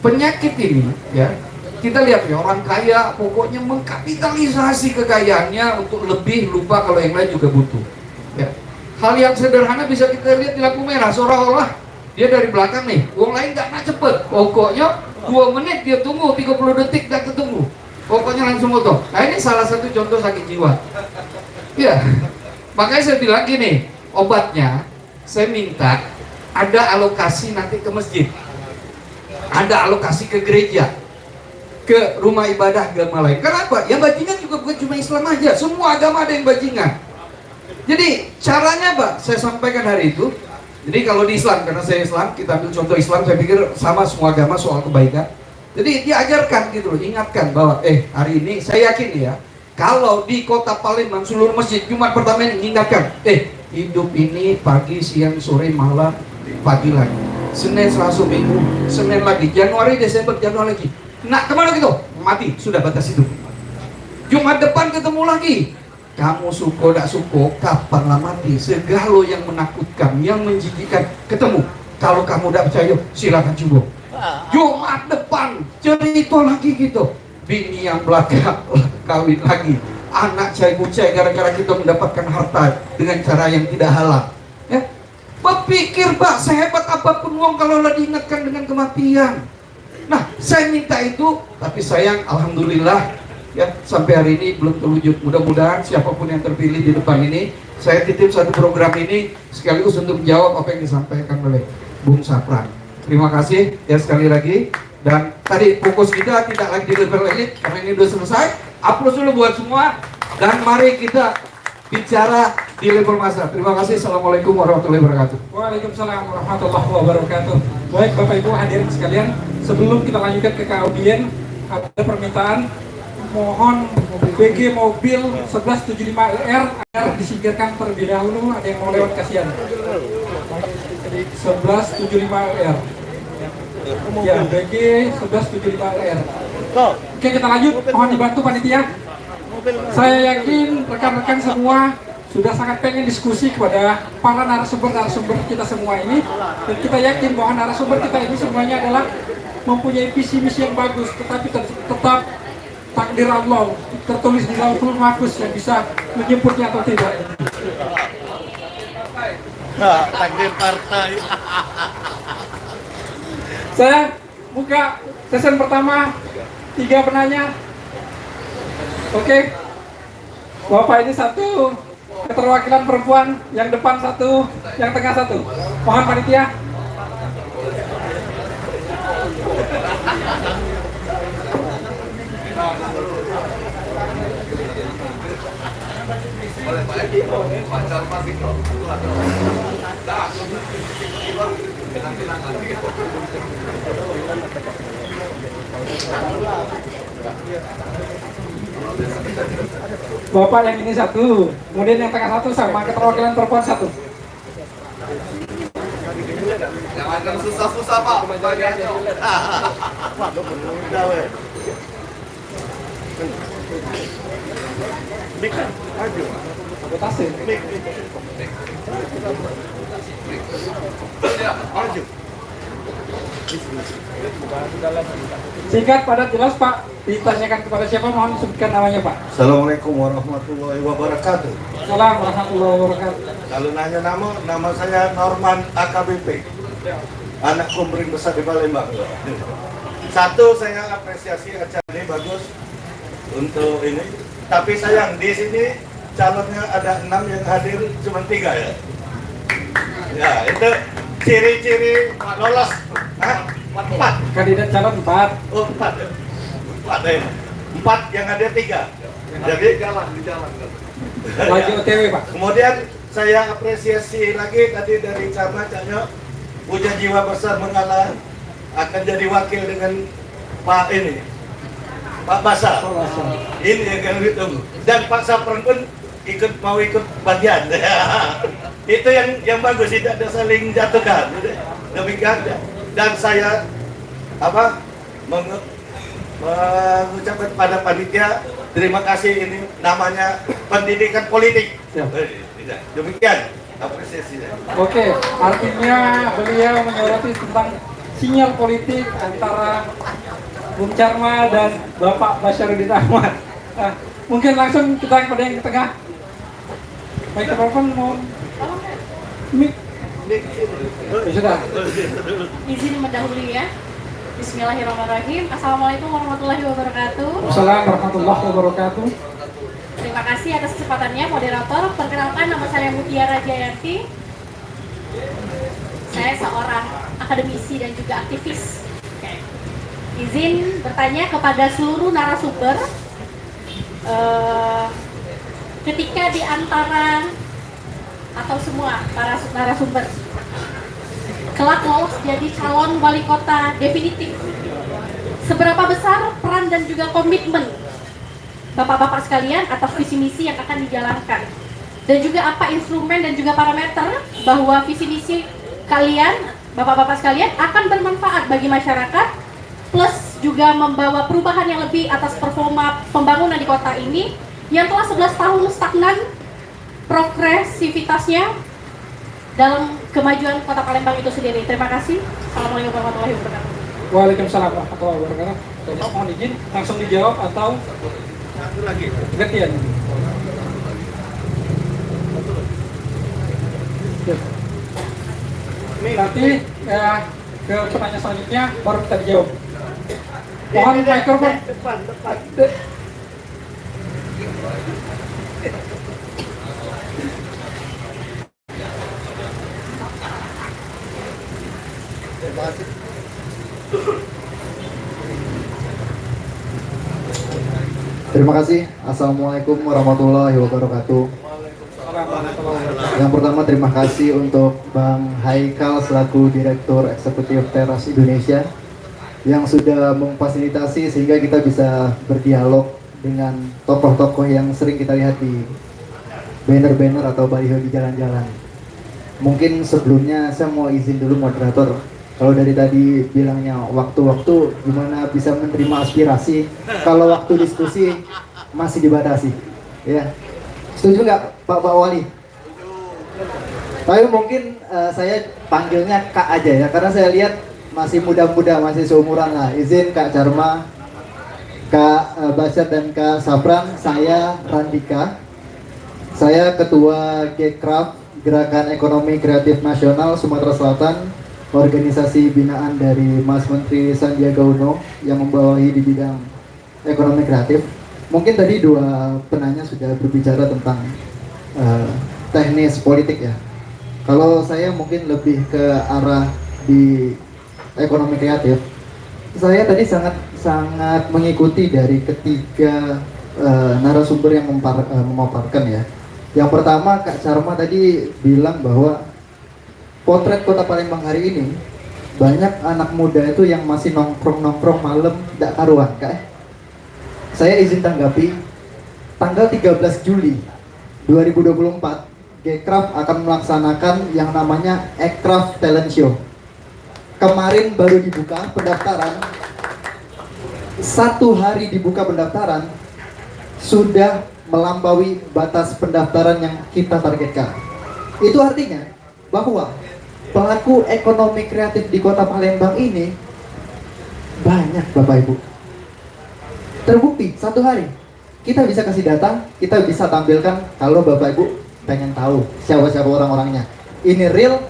Penyakit ini, ya kita lihat ya orang kaya pokoknya mengkapitalisasi kekayaannya untuk lebih, lupa kalau yang lain juga butuh. Ya. Hal yang sederhana bisa kita lihat di lampu merah, seolah-olah dia dari belakang nih, uang lain nggak cepet, pokoknya 2 menit dia tunggu, 30 detik nggak ketemu, pokoknya langsung foto. Nah ini salah satu contoh sakit jiwa. Ya, makanya saya bilang gini, obatnya saya minta ada alokasi nanti ke masjid, ada alokasi ke gereja, ke rumah ibadah agama lain. Kenapa? Yang bajingan juga bukan cuma Islam aja, semua agama ada yang bajingan. Jadi caranya Pak, saya sampaikan hari itu. Jadi kalau di Islam, karena saya Islam, kita ambil contoh Islam, saya pikir sama semua agama soal kebaikan. Jadi diajarkan gitu loh, ingatkan bahwa hari ini saya yakin ya, kalau di kota Palembang seluruh masjid Jumat pertama ini ingatkan, hidup ini pagi, siang, sore, malam, pagi lagi, Senin, Selasa, Minggu, Senin lagi, Januari, Desember, Januari lagi. Nah kemana gitu? Mati, sudah batas hidup. Jumat depan ketemu lagi. Kamu suko tak suko, kapanlah mati. Segala yang menakutkan, yang menjijikkan ketemu. Kalau kamu tidak percaya, silakan coba. Jumat depan cerita lagi gitu. Bini yang belakang kawin lagi, anak cai-bucai gara-gara kita mendapatkan harta dengan cara yang tidak halal. Ya, berpikir Pak, sehebat apapun uang kalau diingatkan dengan kematian. Nah, saya minta itu, tapi sayang, alhamdulillah. Ya, sampai hari ini belum terwujud. Mudah-mudahan siapapun yang terpilih di depan ini, saya titip satu program ini sekaligus untuk menjawab apa yang disampaikan oleh Bung Sapran. Terima kasih ya sekali lagi. Dan tadi fokus kita tidak lagi di level elit karena ini sudah selesai. Aplaus dulu buat semua dan mari kita bicara di level massa. Terima kasih. Assalamualaikum warahmatullahi wabarakatuh. Waalaikumsalam warahmatullahi wabarakatuh. Baik Bapak Ibu hadirin sekalian, sebelum kita lanjutkan ke audien, ada permintaan mohon BG mobil 1175LR agar disingkirkan terlebih dahulu, ada yang mau lewat kasihan. 1175LR. Ya, BG 1175LR. Oke, kita lanjut. Mohon dibantu panitia. Saya yakin rekan-rekan semua sudah sangat pengen diskusi kepada para narasumber kita semua ini, dan kita yakin bahwa narasumber kita ini semuanya adalah mempunyai visi misi yang bagus, tetapi tetap takdir Allah tertulis di Lauhul Mahfuz yang bisa menjemputnya atau tidak. Takdir partai. Saya buka sesi pertama, 3 penanya. Oke, Bapak ini 1 keterwakilan perempuan, yang depan 1, yang tengah 1. Mohon panitia. Bapak yang ini 1, kemudian yang tengah 1 sama keterwakilan perempuan 1. Jangan susah-susah Pak. Sabotase. Singkat, padat, jelas Pak. Ditanyakan kepada siapa, mohon sebutkan namanya Pak. Assalamualaikum warahmatullahi wabarakatuh. Assalamualaikum warahmatullahi wabarakatuh. Kalau nanya nama saya Norman AKBP. Anak Kumbring besar di Palembang. 1, saya apresiasi acara ini bagus untuk ini. Tapi sayang di sini calonnya ada 6 yang hadir cuma 3 ya. Ya itu ciri-ciri lolos. 4. Kandidat calon 4. Oh 4 ya. 4 yang ada 3. Jadi di jalan. Lagi OTW Pak. kemudian saya apresiasi lagi tadi dari Camat Caknya, punya jiwa besar mengalah, akan jadi wakil dengan Pak Basa. Ini yang kami tunggu. Dan Pak Sapran pun mau ikut bagian. Itu yang bagus, tidak ada saling jatuhkan. Demikian. Dan saya mengucapkan kepada panitia terima kasih, ini namanya pendidikan politik. Ya. Demikian apresiasinya. Oke, artinya beliau menyoroti tentang sinyal politik antara Bung Charma dan Bapak Basyarudin Ahmad. Nah, mungkin langsung kita kepada yang tengah. Baik, teman-teman mau mic. Ya, sudah. Izin mendahului ya. Bismillahirrahmanirrahim. Assalamualaikum warahmatullahi wabarakatuh. Assalamualaikum warahmatullahi wabarakatuh. Terima kasih atas kesempatannya, moderator. Perkenalkan, nama saya Mutiara Jayanti. Saya seorang akademisi dan juga aktivis. Oke. Izin bertanya kepada seluruh narasumber. Ketika di antara atau semua para narasumber kelak lolos jadi calon wali kota definitif, seberapa besar peran dan juga komitmen bapak-bapak sekalian atas visi misi yang akan dijalankan, dan juga apa instrumen dan juga parameter bahwa visi misi kalian, bapak-bapak sekalian, akan bermanfaat bagi masyarakat plus juga membawa perubahan yang lebih atas performa pembangunan di kota ini yang telah 11 tahun stagnan progresivitasnya dalam kemajuan kota Palembang itu sendiri. Terima kasih. Assalamualaikum warahmatullahi wabarakatuh. Waalaikumsalam warahmatullahi wabarakatuh. Jadi mohon izin langsung dijawab atau Satu lagi. gantian. Nanti ya, ke pertanyaan selanjutnya baru kita dijawab. Mohon mikrofon. Depan. Terima kasih. Assalamualaikum warahmatullahi wabarakatuh. Yang pertama, terima kasih untuk Bang Haikal selaku Direktur Eksekutif Teras Indonesia yang sudah memfasilitasi sehingga kita bisa berdialog dengan tokoh-tokoh yang sering kita lihat di banner-banner atau baliho di jalan-jalan. Mungkin sebelumnya saya mau izin dulu moderator. Kalau dari tadi bilangnya waktu-waktu, gimana bisa menerima aspirasi kalau waktu diskusi masih dibatasi, ya? Setuju nggak? Pak Wali. Tapi mungkin saya panggilnya Kak aja ya, karena saya lihat masih muda-muda, masih seumuran lah. Izin Kak Charma, Kak Basyar dan Kak Safran. Saya Randika. Saya Ketua Gekraf, Gerakan Ekonomi Kreatif Nasional Sumatera Selatan, organisasi binaan dari Mas Menteri Sandiaga Uno yang membawahi di bidang ekonomi kreatif. Mungkin tadi dua penanya sudah berbicara tentang teknis politik ya. Kalau saya mungkin lebih ke arah di ekonomi kreatif. Saya tadi sangat mengikuti dari ketiga narasumber yang memaparkan ya. Yang pertama Kak Charma tadi bilang bahwa potret Kota Palembang hari ini banyak anak muda itu yang masih nongkrong malam tidak karuan Kak. Saya izin tanggapi, tanggal 13 Juli 2024 Gekraf akan melaksanakan yang namanya Ekraf Talent Show. Kemarin baru dibuka pendaftaran, 1 hari dibuka pendaftaran sudah melampaui batas pendaftaran yang kita targetkan. Itu artinya bahwa pelaku ekonomi kreatif di Kota Palembang ini banyak Bapak Ibu. Terbukti 1 hari kita bisa kasih data, kita bisa tampilkan kalau Bapak Ibu pengen tahu siapa-siapa orang-orangnya. Ini real,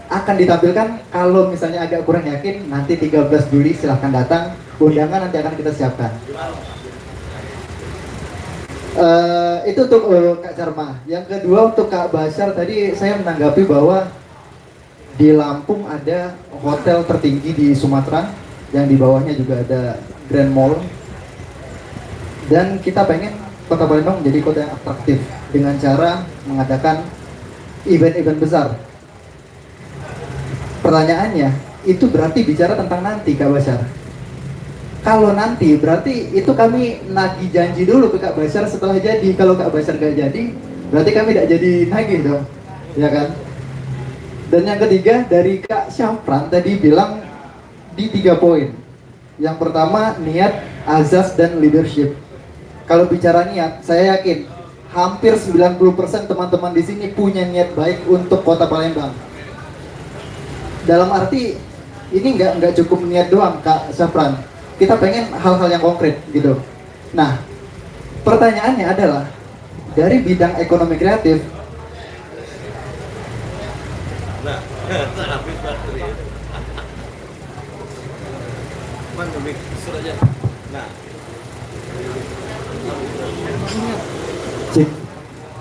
akan ditampilkan. Kalau misalnya agak kurang yakin, nanti 13 Juli silahkan datang. Undangan nanti akan kita siapkan. Itu untuk Kak Charma. Yang kedua untuk Kak Basyar, tadi saya menanggapi bahwa di Lampung ada hotel tertinggi di Sumatera, yang di bawahnya juga ada Grand Mall. Dan kita pengen Kota Palembang menjadi kota yang atraktif dengan cara mengadakan event-event besar. Pertanyaannya, itu berarti bicara tentang nanti Kak Basyar. Kalau nanti berarti itu kami nagih janji dulu ke Kak Basyar setelah jadi. Kalau Kak Basyar gak jadi, berarti kami tidak jadi nagih dong, ya kan? Dan yang ketiga dari Kak Syafran tadi bilang di 3 poin. Yang pertama niat, azas, dan leadership. Kalau bicara niat, saya yakin hampir 90% teman-teman di sini punya niat baik untuk Kota Palembang. Dalam arti ini nggak cukup niat doang Kak Syafran. Kita pengen hal-hal yang konkret gitu. Nah, pertanyaannya adalah dari bidang ekonomi kreatif. Cik,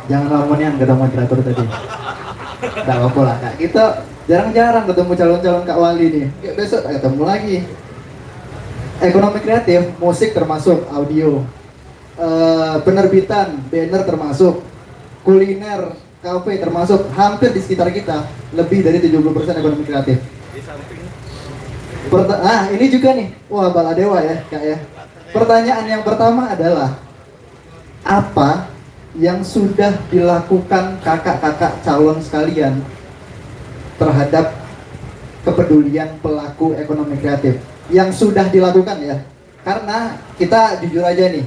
jangan lamunin kata moderator tadi. Tidak apa-apa lah Kak. Kita jarang-jarang ketemu calon-calon Kak Wali nih. Ya, besok ketemu lagi. Ekonomi kreatif, musik termasuk, audio, penerbitan, banner termasuk, kuliner, kafe termasuk, hampir di sekitar kita lebih dari 70% ekonomi kreatif. Ini juga nih, wah Baladewa ya Kak ya. Pertanyaan yang pertama adalah apa yang sudah dilakukan kakak-kakak calon sekalian terhadap kepedulian pelaku ekonomi kreatif yang sudah dilakukan ya? Karena kita jujur aja nih,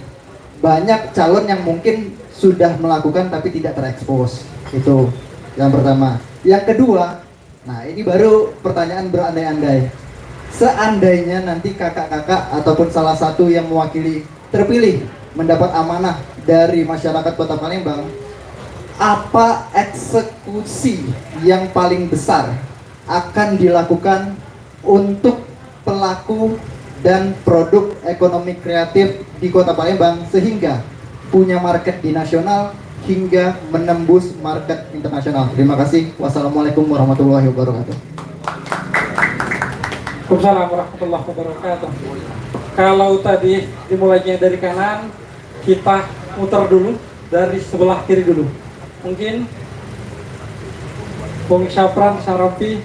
banyak calon yang mungkin sudah melakukan tapi tidak terekspos. Itu yang pertama. Yang kedua, nah ini baru pertanyaan berandai-andai. Seandainya nanti kakak-kakak ataupun salah satu yang mewakili terpilih mendapat amanah dari masyarakat Kota Palembang, apa eksekusi yang paling besar akan dilakukan untuk pelaku dan produk ekonomi kreatif di Kota Palembang sehingga punya market di nasional hingga menembus market internasional? Terima kasih. Wassalamualaikum warahmatullahi wabarakatuh. Waalaikumsalam warahmatullahi wabarakatuh. Kalau tadi dimulainya dari kanan, kita muter dulu dari sebelah kiri dulu. Mungkin Bung Syafran, Syarafi,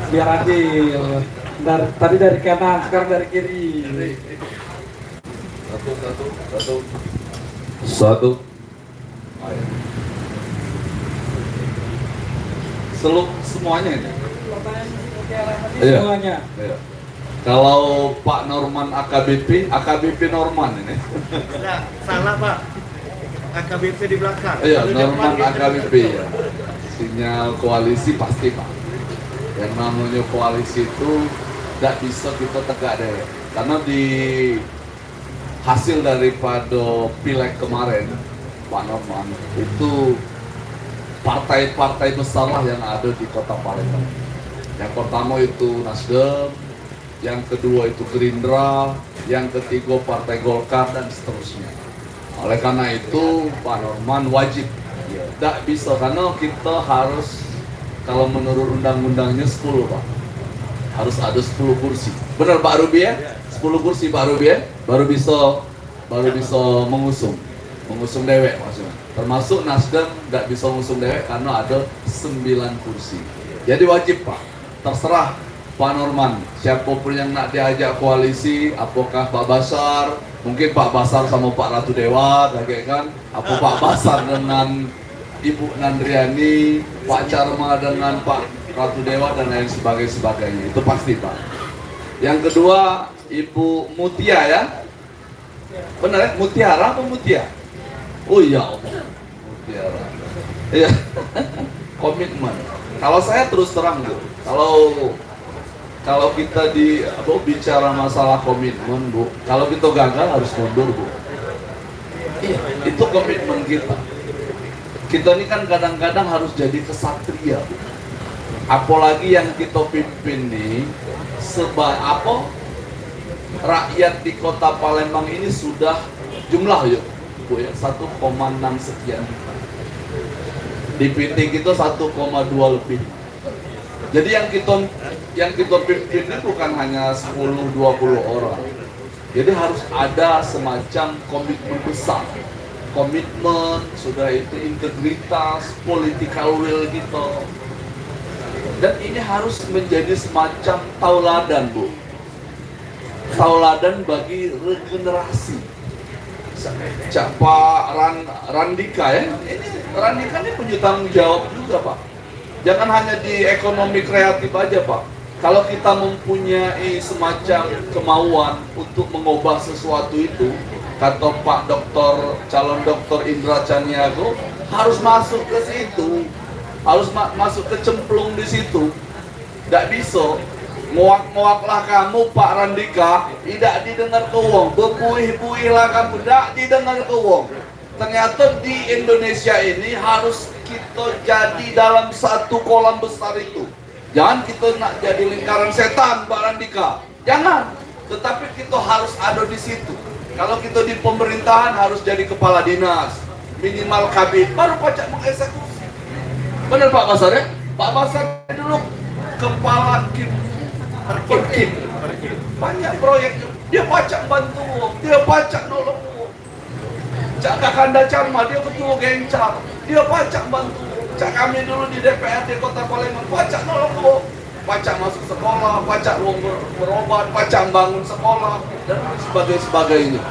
biar adil. Tadi dari kanan, sekarang dari kiri. Satu. Semuanya ini. Iya. Semuanya. Iya. Kalau Pak Norman AKBP Norman ini. Nah, salah Pak. AKBP di belakang. Iya, Kalau depan Norman kita AKBP ya. Sinyal koalisi pasti Pak. Yang namanya koalisi itu tidak bisa kita tegak deh. Karena di hasil daripada pileg kemarin, Pak Norman, itu partai-partai besar lah yang ada di kota Palembang. Yang pertama itu Nasdem, yang kedua itu Gerindra, yang ketiga Partai Golkar dan seterusnya. Oleh karena itu Pak Norman wajib, tidak bisa karena kita harus, kalau menurut undang-undangnya 10 Pak, harus ada 10 kursi. Benar Pak Rubi ya? 10 kursi Pak Rubi ya? Baru bisa mengusung dewek maksudnya. Termasuk Nasdem tidak bisa mengusung dewek karena ada 9 kursi. Jadi wajib Pak, terserah Pak Norman, siapapun yang nak diajak koalisi, apakah Pak Basar, mungkin Pak Basar sama Pak Ratu Dewa, kan? Apa Pak Basar dengan Ibu Nandriani, Pak Charma dengan Pak Ratu Dewa dan lain sebagainya. Itu pasti Pak. Yang kedua, Ibu Mutia ya. Benar ya? Mutiara apa Mutia? Oh iya, Mutiara. Iya. Komitmen. Kalau saya terus terang Bu, kalau kita bicara masalah komitmen Bu, kalau kita gagal harus mundur Bu. Iya, itu komitmen kita. Kita ini kan kadang-kadang harus jadi kesatria Bu. Apalagi yang kita pimpin nih, rakyat di kota Palembang ini sudah jumlah yuk Bu ya, 1,6 sekian. Di PT kita 1,2 lebih. Jadi yang kita pimpin ini bukan hanya 10-20 orang. Jadi harus ada semacam komitmen besar. Komitmen, sudah itu integritas, political will gitu. Dan ini harus menjadi semacam tauladan Bu. Tauladan bagi regenerasi. Pak Randika ya, Randika ini punya tanggung jawab juga Pak. Jangan hanya di ekonomi kreatif aja Pak. Kalau kita mempunyai semacam kemauan untuk mengubah sesuatu itu, kata Pak calon dokter Indra Caniago, harus masuk ke situ, harus masuk ke cemplung di situ. Tidak bisa muak-muaklah kamu Pak Randika, tidak didengar ke wong, berbuih-buihlah kamu, tidak didengar ke wong. Ternyata di Indonesia ini harus kita jadi dalam satu kolam besar itu. Jangan kita nak jadi lingkaran setan Pak Randika, jangan. Tetapi kita harus ada di situ. Kalau kita di pemerintahan harus jadi kepala dinas, minimal kabin, baru pajak mengeksekusi. Benar Pak Basar ya? Pak Basar dulu kepala Perkim. Banyak proyek, dia pajak bantu, dia pajak nolong. Cak Kakanda Charma, dia ketua Gencar, dia pajak bantu. Cak kami dulu di DPRD Kota Palembang, pajak nolong. Pajak masuk sekolah, pajak ruang berobat, pajak bangun sekolah, dan sebagainya.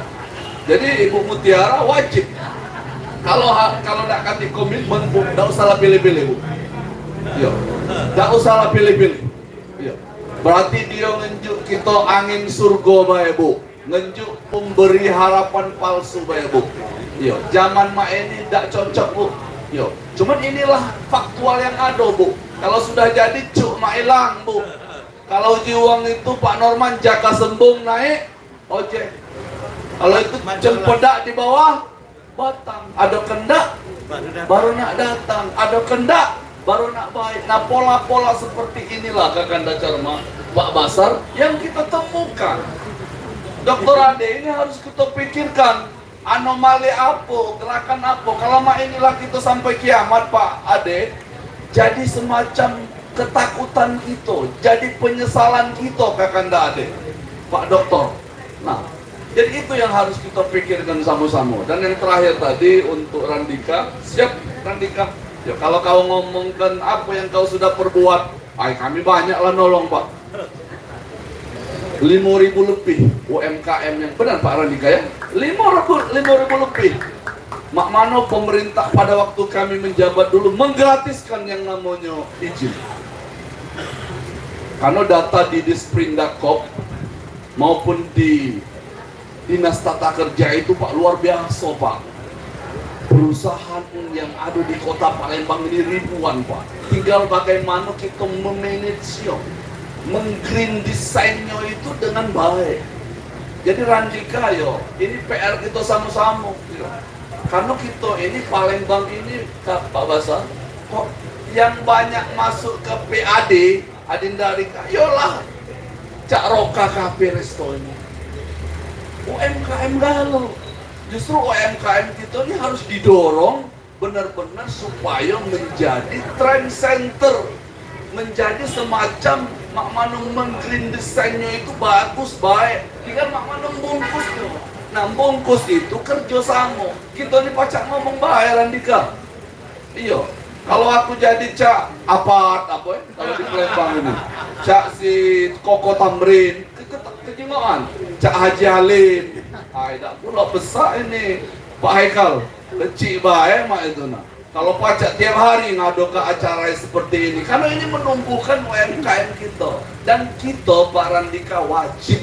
Jadi Ibu Mutiara wajib. Kalau tidak kasih komitmen Bu, tidak usah pilih-pilih Bu. Iya, tidak usah pilih-pilih. Iya. Berarti dia ngenjuk kita angin surga bae Bu, ngenjuk pemberi harapan palsu bae Bu. Yo, zaman mak ini tidak cocok Bu. Yo, cuman inilah faktual yang ada Bu. Kalau sudah jadi cuk mak hilang Bu. Kalau jiwang itu Pak Norman jaka sembung naik ojek. Kalau itu cempedak di bawah batang, ada kendak baru nak datang, ada kendak baru nak baik. Nah pola-pola seperti inilah Kakanda Charma, Pak Basar yang kita temukan. Dokter Ade ini harus kita pikirkan anomali apa, gerakan apa. Kalau mak inilah kita sampai kiamat Pak Ade, jadi semacam ketakutan kita, jadi penyesalan kita Kakanda Ade, Pak Dokter. Nah, jadi itu yang harus kita pikirkan sama-sama. Dan yang terakhir tadi untuk Randika, siap Randika. Ya, kalau kau ngomongkan apa yang kau sudah perbuat, kami banyaklah nolong Pak. 5.000 lebih UMKM yang benar Pak Randika ya, 5.000 lebih. Mak mano pemerintah pada waktu kami menjabat dulu menggratiskan yang namanya izin. Karena data di Disprindakob maupun di Dinas Tata Kerja itu Pak luar biasa Pak. Perusahaan yang ada di kota Palembang ini ribuan, Pak. Tinggal bagaimana kita memanage, meng-green design-nya itu dengan baik. Jadi Randika, ini PR kita sama-sama. Karena kita ini Palembang ini, Pak Basar, kok yang banyak masuk ke PAD, Adinda Rika, yolah Cak Roka Cafe Resto ini. UMKM galau. Justru UMKM kita ini harus didorong benar-benar supaya menjadi trend center, menjadi semacam Mak Manung green design-nya itu bagus, baik. Tinggal Mak Manung bungkus tuh. Nah, bungkus itu kerjasama. Kita ini pacak ngomong baik, Randika. Iya. Kalau aku jadi Cak apa ya? Kalau di Palembang ini, Cak si Koko Tamrin, kejengoan, Cak Haji Halim. Tidak pula besar ini Pak Haikal, kecil baik mak itu nah. Kalau pajak tiap hari ngado ke acara seperti ini, karena ini menumbuhkan UMKM kita. Dan kita Pak Randika wajib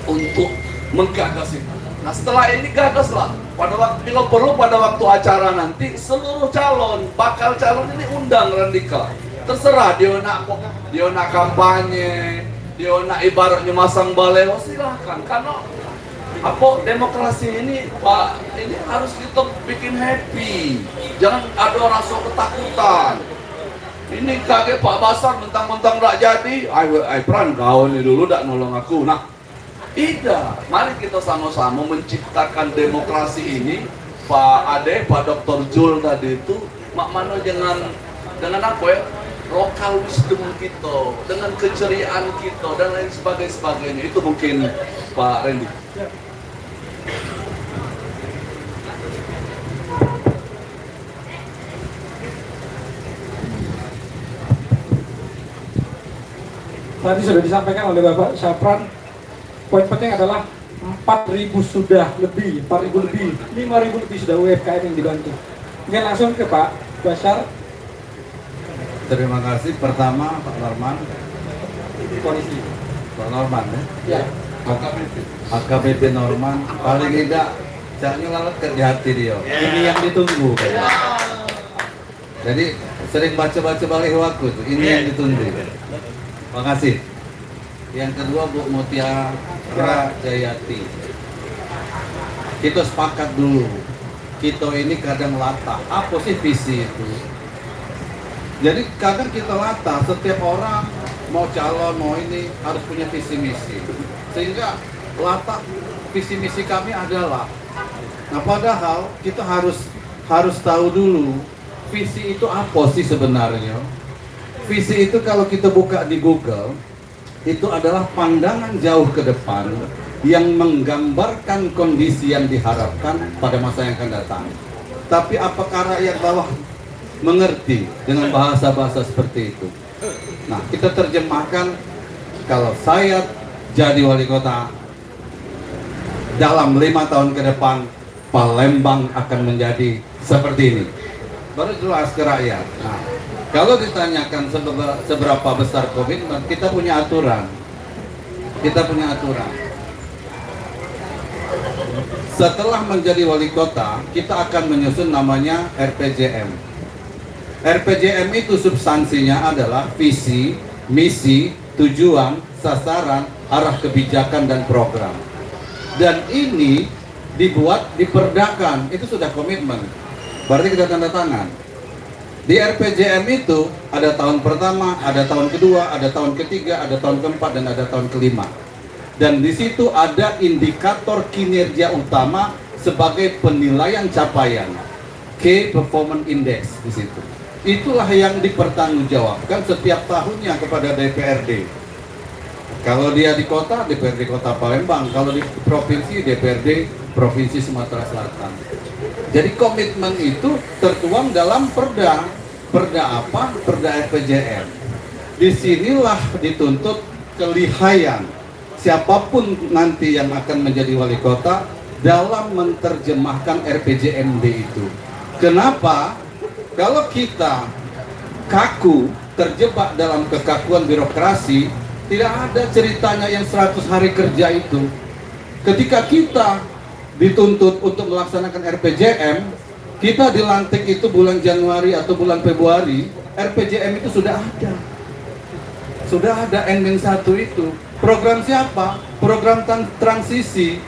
untuk menggagas itu. Nah setelah ini gagaslah, pada waktu bila perlu pada waktu acara nanti seluruh calon, bakal calon ini undang Randika. Terserah dia nak kampanye, dia nak ibaratnya masang baleo, silahkan. Karena demokrasi ini Pak, ini harus kita bikin happy. Jangan ada rasa ketakutan. Ini kaget Pak Basar mentang-mentang tak jadi, ay Pran kau ini dulu tak nolong aku. Nah, tidak. Mari kita sama-sama menciptakan demokrasi ini. Pak Ade, Pak Dr. Jul tadi itu, Mak Mano dengan apa ya? Lokal wisdom kita, dengan keceriaan kita dan lain sebagainya. Itu mungkin Pak Randy. Tadi sudah disampaikan oleh Bapak Syafran, poin penting adalah 4.000 sudah lebih, 4.000 lebih, 5.000 lebih sudah UMKM yang dibantu. Mungkin langsung ke Pak Bashar. Terima kasih. Pertama Pak Norman. Polisi. Pak Norman ya? Ya. AKBP Norman, paling tidak caknya lalat kerja hati dia. Ini yang ditunggu. Jadi sering baca-baca balik waktu tuh. Ini yang ditunggu. Terima kasih. Yang kedua Bu Mutiara Jayati. Kita sepakat dulu. Kita ini kadang latah. Apa sih visi itu? Jadi kadang kita latah. Setiap orang mau calon, mau ini harus punya visi misi. Sehingga latah visi misi kami adalah. Nah padahal kita harus tahu dulu visi itu apa sih sebenarnya. Visi itu kalau kita buka di Google, itu adalah pandangan jauh ke depan yang menggambarkan kondisi yang diharapkan pada masa yang akan datang. Tapi apakah rakyat bawah mengerti dengan bahasa-bahasa seperti itu? Nah, kita terjemahkan, kalau saya jadi wali kota, dalam 5 tahun ke depan, Palembang akan menjadi seperti ini. Baru jelas ke rakyat. Nah, kalau ditanyakan seberapa besar komitmen, kita punya aturan. Kita punya aturan. Setelah menjadi wali kota, kita akan menyusun namanya RPJM. RPJM itu substansinya adalah visi, misi, tujuan, sasaran, arah kebijakan dan program. Dan ini dibuat, diperdakan, itu sudah komitmen. Berarti kita tanda tangan. Di RPJM itu ada tahun pertama, ada tahun kedua, ada tahun ketiga, ada tahun keempat, dan ada tahun kelima. Dan di situ ada indikator kinerja utama sebagai penilaian capaian, Key Performance Index di situ. Itulah yang dipertanggungjawabkan setiap tahunnya kepada DPRD. Kalau dia di kota, DPRD Kota Palembang. Kalau di provinsi, DPRD Provinsi Sumatera Selatan. Jadi komitmen itu tertuang dalam perda. Perda apa? Perda RPJM. Disinilah dituntut kelihayan siapapun nanti yang akan menjadi wali kota dalam menerjemahkan RPJMD itu. Kenapa? Kalau kita kaku, terjebak dalam kekakuan birokrasi, tidak ada ceritanya yang 100 hari kerja itu. Ketika kita dituntut untuk melaksanakan RPJM, kita dilantik itu bulan Januari atau bulan Februari, RPJM itu sudah ada. Sudah ada N-1 itu. Program siapa? Program transisi.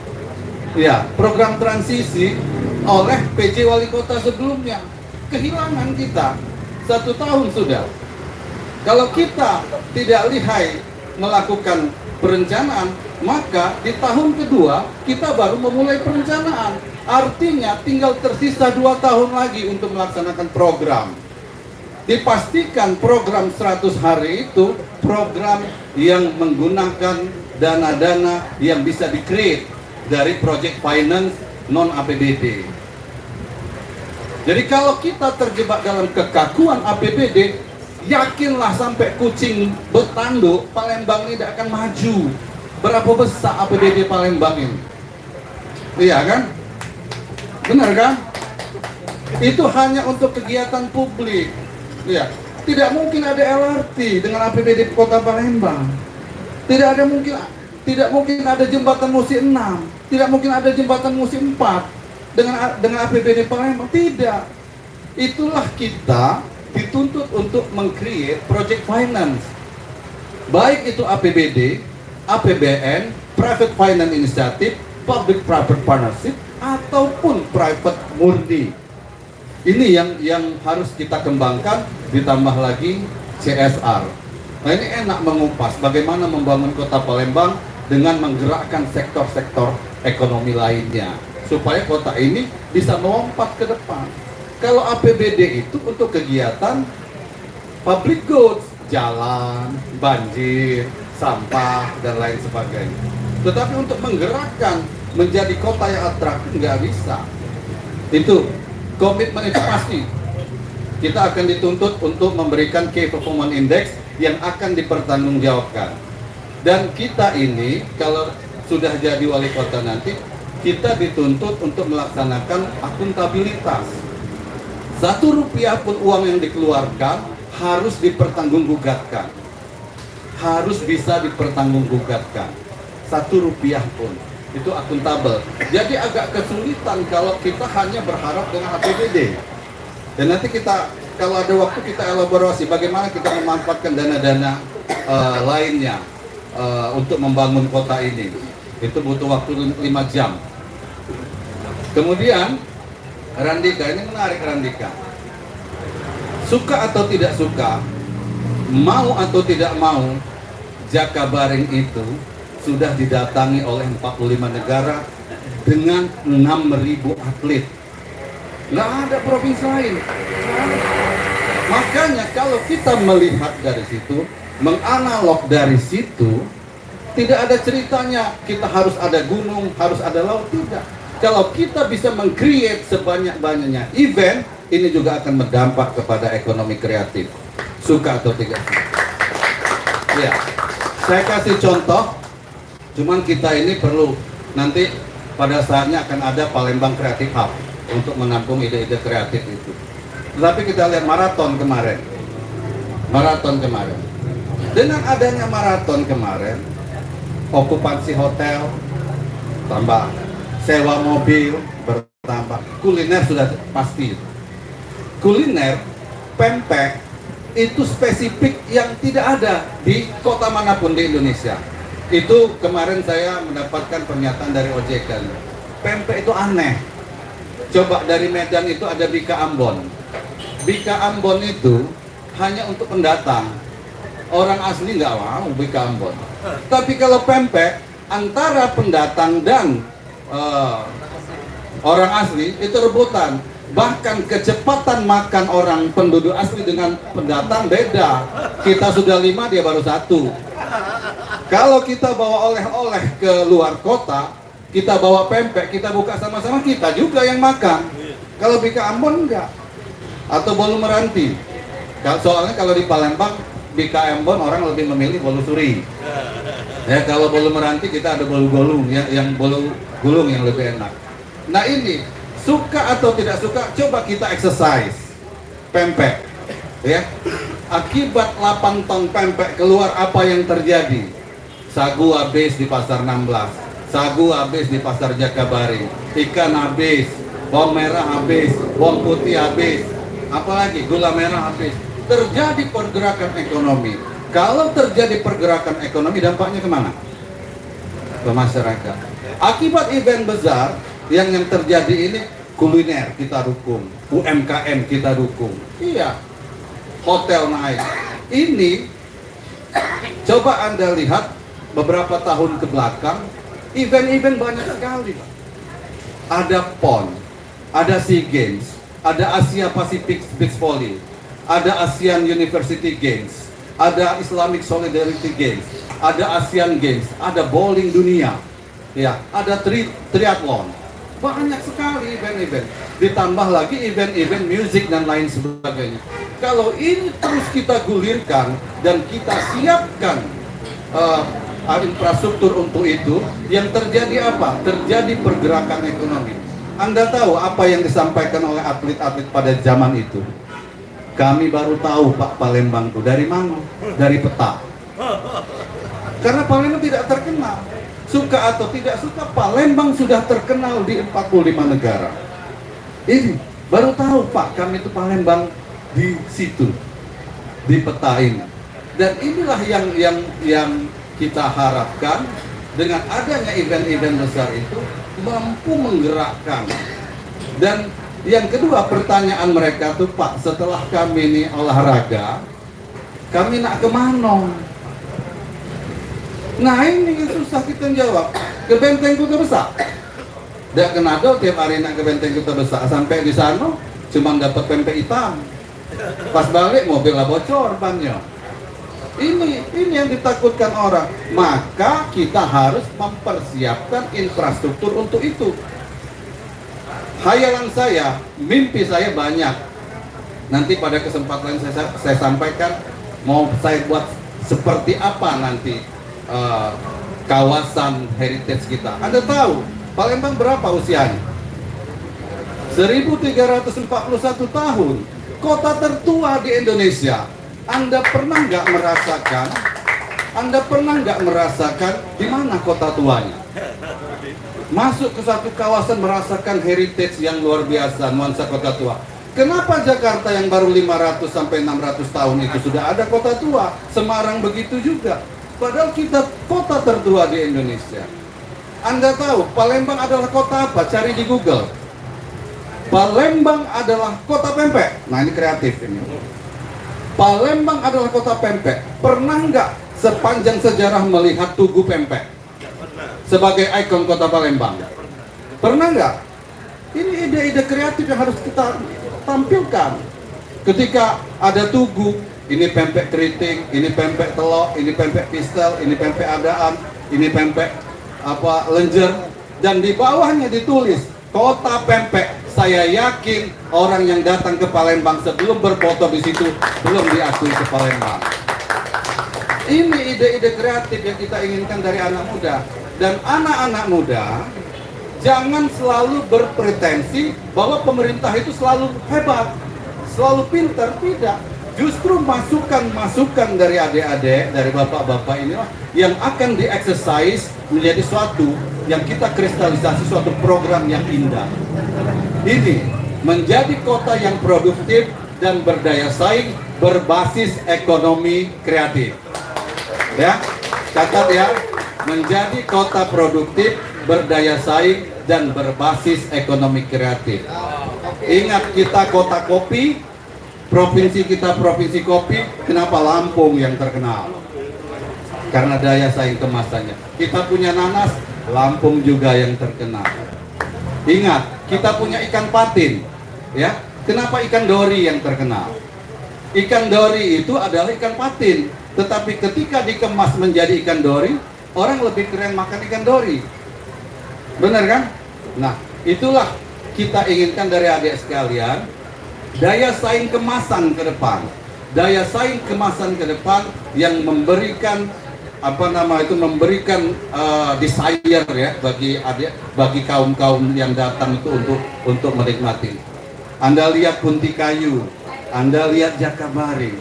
Ya, program transisi oleh PJ Wali Kota sebelumnya. Kehilangan kita 1 tahun sudah. Kalau kita tidak lihai melakukan perencanaan, maka di tahun kedua kita baru memulai perencanaan. Artinya tinggal tersisa 2 tahun lagi untuk melaksanakan program. Dipastikan program 100 hari itu program yang menggunakan dana-dana yang bisa di-create dari project finance non-APBD. Jadi kalau kita terjebak dalam kekakuan APBD, yakinlah sampai kucing bertanduk, Palembang ini tidak akan maju. Berapa besar APBD Palembang ini? Iya kan? Benar kan? Itu hanya untuk kegiatan publik. Ya, tidak mungkin ada LRT dengan APBD Kota Palembang. Tidak mungkin ada jembatan Musi 6. Tidak mungkin ada jembatan Musi 4 dengan APBD Palembang. Tidak. Itulah kita dituntut untuk meng-create project finance. Baik itu APBD, APBN, private finance initiative, public private partnership, ataupun private murni. Ini yang harus kita kembangkan, ditambah lagi CSR. Nah, ini enak mengupas bagaimana membangun Kota Palembang dengan menggerakkan sektor-sektor ekonomi lainnya, supaya kota ini bisa melompat ke depan. Kalau APBD itu untuk kegiatan public goods, jalan, banjir, sampah, dan lain sebagainya. Tetapi untuk menggerakkan menjadi kota yang atraktif nggak bisa. Itu komitmen itu pasti. Kita akan dituntut untuk memberikan Key Performance Index yang akan dipertanggungjawabkan. Dan kita ini kalau sudah jadi wali kota nanti, kita dituntut untuk melaksanakan akuntabilitas. 1 rupiah pun uang yang dikeluarkan harus dipertanggunggugatan. Harus bisa dipertanggunggugatan. 1 rupiah pun. Itu akuntabel. Jadi agak kesulitan kalau kita hanya berharap dengan APBD. Dan nanti kita, kalau ada waktu, kita elaborasi bagaimana kita memanfaatkan dana-dana lainnya untuk membangun kota ini. Itu butuh waktu 5 jam. Kemudian Randika, ini menarik Randika. Suka atau tidak suka, mau atau tidak mau, Jakabaring itu sudah didatangi oleh 45 negara dengan 6.000 atlet. Nggak ada provinsi lain. Makanya kalau kita melihat dari situ, menganalog dari situ, tidak ada ceritanya kita harus ada gunung, harus ada laut, tidak. Kalau kita bisa meng-create sebanyak-banyaknya event, ini juga akan berdampak kepada ekonomi kreatif. Suka atau tidak suka. Ya, saya kasih contoh. Cuman kita ini perlu nanti pada saatnya akan ada Palembang Creative Hub untuk menampung ide-ide kreatif itu. Tetapi kita lihat maraton kemarin. Dengan adanya maraton kemarin, okupansi hotel tambah, sewa mobil bertambah, kuliner sudah pasti. Kuliner pempek itu spesifik yang tidak ada di kota manapun di Indonesia. Itu kemarin saya mendapatkan pernyataan dari OJK. Pempek itu aneh. Coba dari Medan itu ada Bika Ambon. Bika Ambon itu hanya untuk pendatang. Orang asli nggak mau Bika Ambon. Tapi kalau pempek, antara pendatang dan orang asli itu rebutan. Bahkan kecepatan makan orang penduduk asli dengan pendatang beda. Kita sudah 5, dia baru 1. Kalau kita bawa oleh-oleh ke luar kota, kita bawa pempek, kita buka sama-sama, kita juga yang makan. Kalau Bika Ambon enggak. Atau Bolu Meranti. Soalnya kalau di Palembang, Bika Ambon orang lebih memilih bolu suri. Ya, kalau Bolu Meranti kita ada bolu gulung, yang bolu gulung yang lebih enak. Nah ini, suka atau tidak suka, coba kita exercise pempek. Ya, akibat 8 ton pempek keluar, apa yang terjadi? Sagu habis di pasar 16, sagu habis di pasar Jakabaring, ikan habis, bawang merah habis, bawang putih habis, apalagi gula merah habis. Terjadi pergerakan ekonomi. Kalau terjadi pergerakan ekonomi, dampaknya kemana? Ke masyarakat. Akibat event besar yang terjadi ini, kuliner kita dukung, UMKM kita dukung. Iya, hotel naik. Ini coba Anda lihat beberapa tahun ke belakang, event-event banyak sekali. Ada PON, ada SEA Games, ada Asia Pacific Beach Volley, ada ASEAN University Games, ada Islamic Solidarity Games, ada ASEAN Games, ada bowling dunia, ya, ada triathlon. Banyak sekali event-event. Ditambah lagi event-event musik dan lain sebagainya. Kalau ini terus kita gulirkan dan kita siapkan infrastruktur untuk itu, yang terjadi apa? Terjadi pergerakan ekonomi. Anda tahu apa yang disampaikan oleh atlet-atlet pada zaman itu? Kami baru tahu Pak Palembang itu dari mana? Dari peta. Karena Palembang tidak terkenal. Suka atau tidak suka, Palembang sudah terkenal di 45 negara. Ini baru tahu Pak, kami itu Palembang di situ, di peta ini. Dan inilah yang kita harapkan dengan adanya event-event besar itu mampu menggerakkan. Dan yang kedua, pertanyaan mereka tuh, Pak, setelah kami ini olahraga, kami nak kemana? Nah ini yang susah kita jawab. Ke Benteng Kota Besar. Tidak kena do tiap hari nak ke Benteng Kota Besar. Sampai di sana cuma dapat pempek hitam. Pas balik mobilnya bocor bannya. Ini yang ditakutkan orang. Maka kita harus mempersiapkan infrastruktur untuk itu. Hayalan saya, mimpi saya banyak. Nanti pada kesempatan saya sampaikan, mau saya buat seperti apa nanti kawasan heritage kita. Anda tahu Palembang berapa usianya? 1341 tahun. Kota tertua di Indonesia. Anda pernah nggak merasakan di mana kota tuanya? Masuk ke satu kawasan merasakan heritage yang luar biasa, nuansa kota tua. Kenapa Jakarta yang baru 500 sampai 600 tahun itu sudah ada kota tua? Semarang begitu juga. Padahal kita kota tertua di Indonesia. Anda tahu Palembang adalah kota apa? Cari di Google. Palembang adalah kota pempek. Nah ini kreatif ini. Palembang adalah kota pempek. Pernah nggak sepanjang sejarah melihat Tugu Pempek sebagai ikon kota Palembang? Pernah nggak? Ini ide-ide kreatif yang harus kita tampilkan. Ketika ada Tugu, ini pempek keriting, ini pempek telok, ini pempek pistel, ini pempek adaan, ini pempek lenjer, dan di bawahnya ditulis kota pempek. Saya yakin orang yang datang ke Palembang sebelum berfoto di situ belum diakui ke Palembang. Ini ide-ide kreatif yang kita inginkan dari anak muda. Dan anak-anak muda jangan selalu berpretensi bahwa pemerintah itu selalu hebat, selalu pintar. Tidak. Justru masukan-masukan dari adik-adik, dari bapak-bapak inilah yang akan di-exercise menjadi suatu yang kita kristalisasi, suatu program yang indah. Ini menjadi kota yang produktif dan berdaya saing berbasis ekonomi kreatif. Ya, catat ya, menjadi kota produktif, berdaya saing dan berbasis ekonomi kreatif. Ingat, kita kota kopi, provinsi kita provinsi kopi. Kenapa Lampung yang terkenal? Karena daya saing kemasannya. Kita punya nanas, Lampung juga yang terkenal. Ingat, kita punya ikan patin, ya. Kenapa ikan dori yang terkenal? Ikan dori itu adalah ikan patin, tetapi ketika dikemas menjadi ikan dori, orang lebih keren makan ikan dori. Benar kan? Nah, itulah kita inginkan dari adik sekalian. Daya saing kemasan ke depan, daya saing kemasan ke depan yang memberikan memberikan desire ya bagi kaum-kaum yang datang itu untuk menikmati. Anda lihat Punti Kayu, Anda lihat Jakabaring.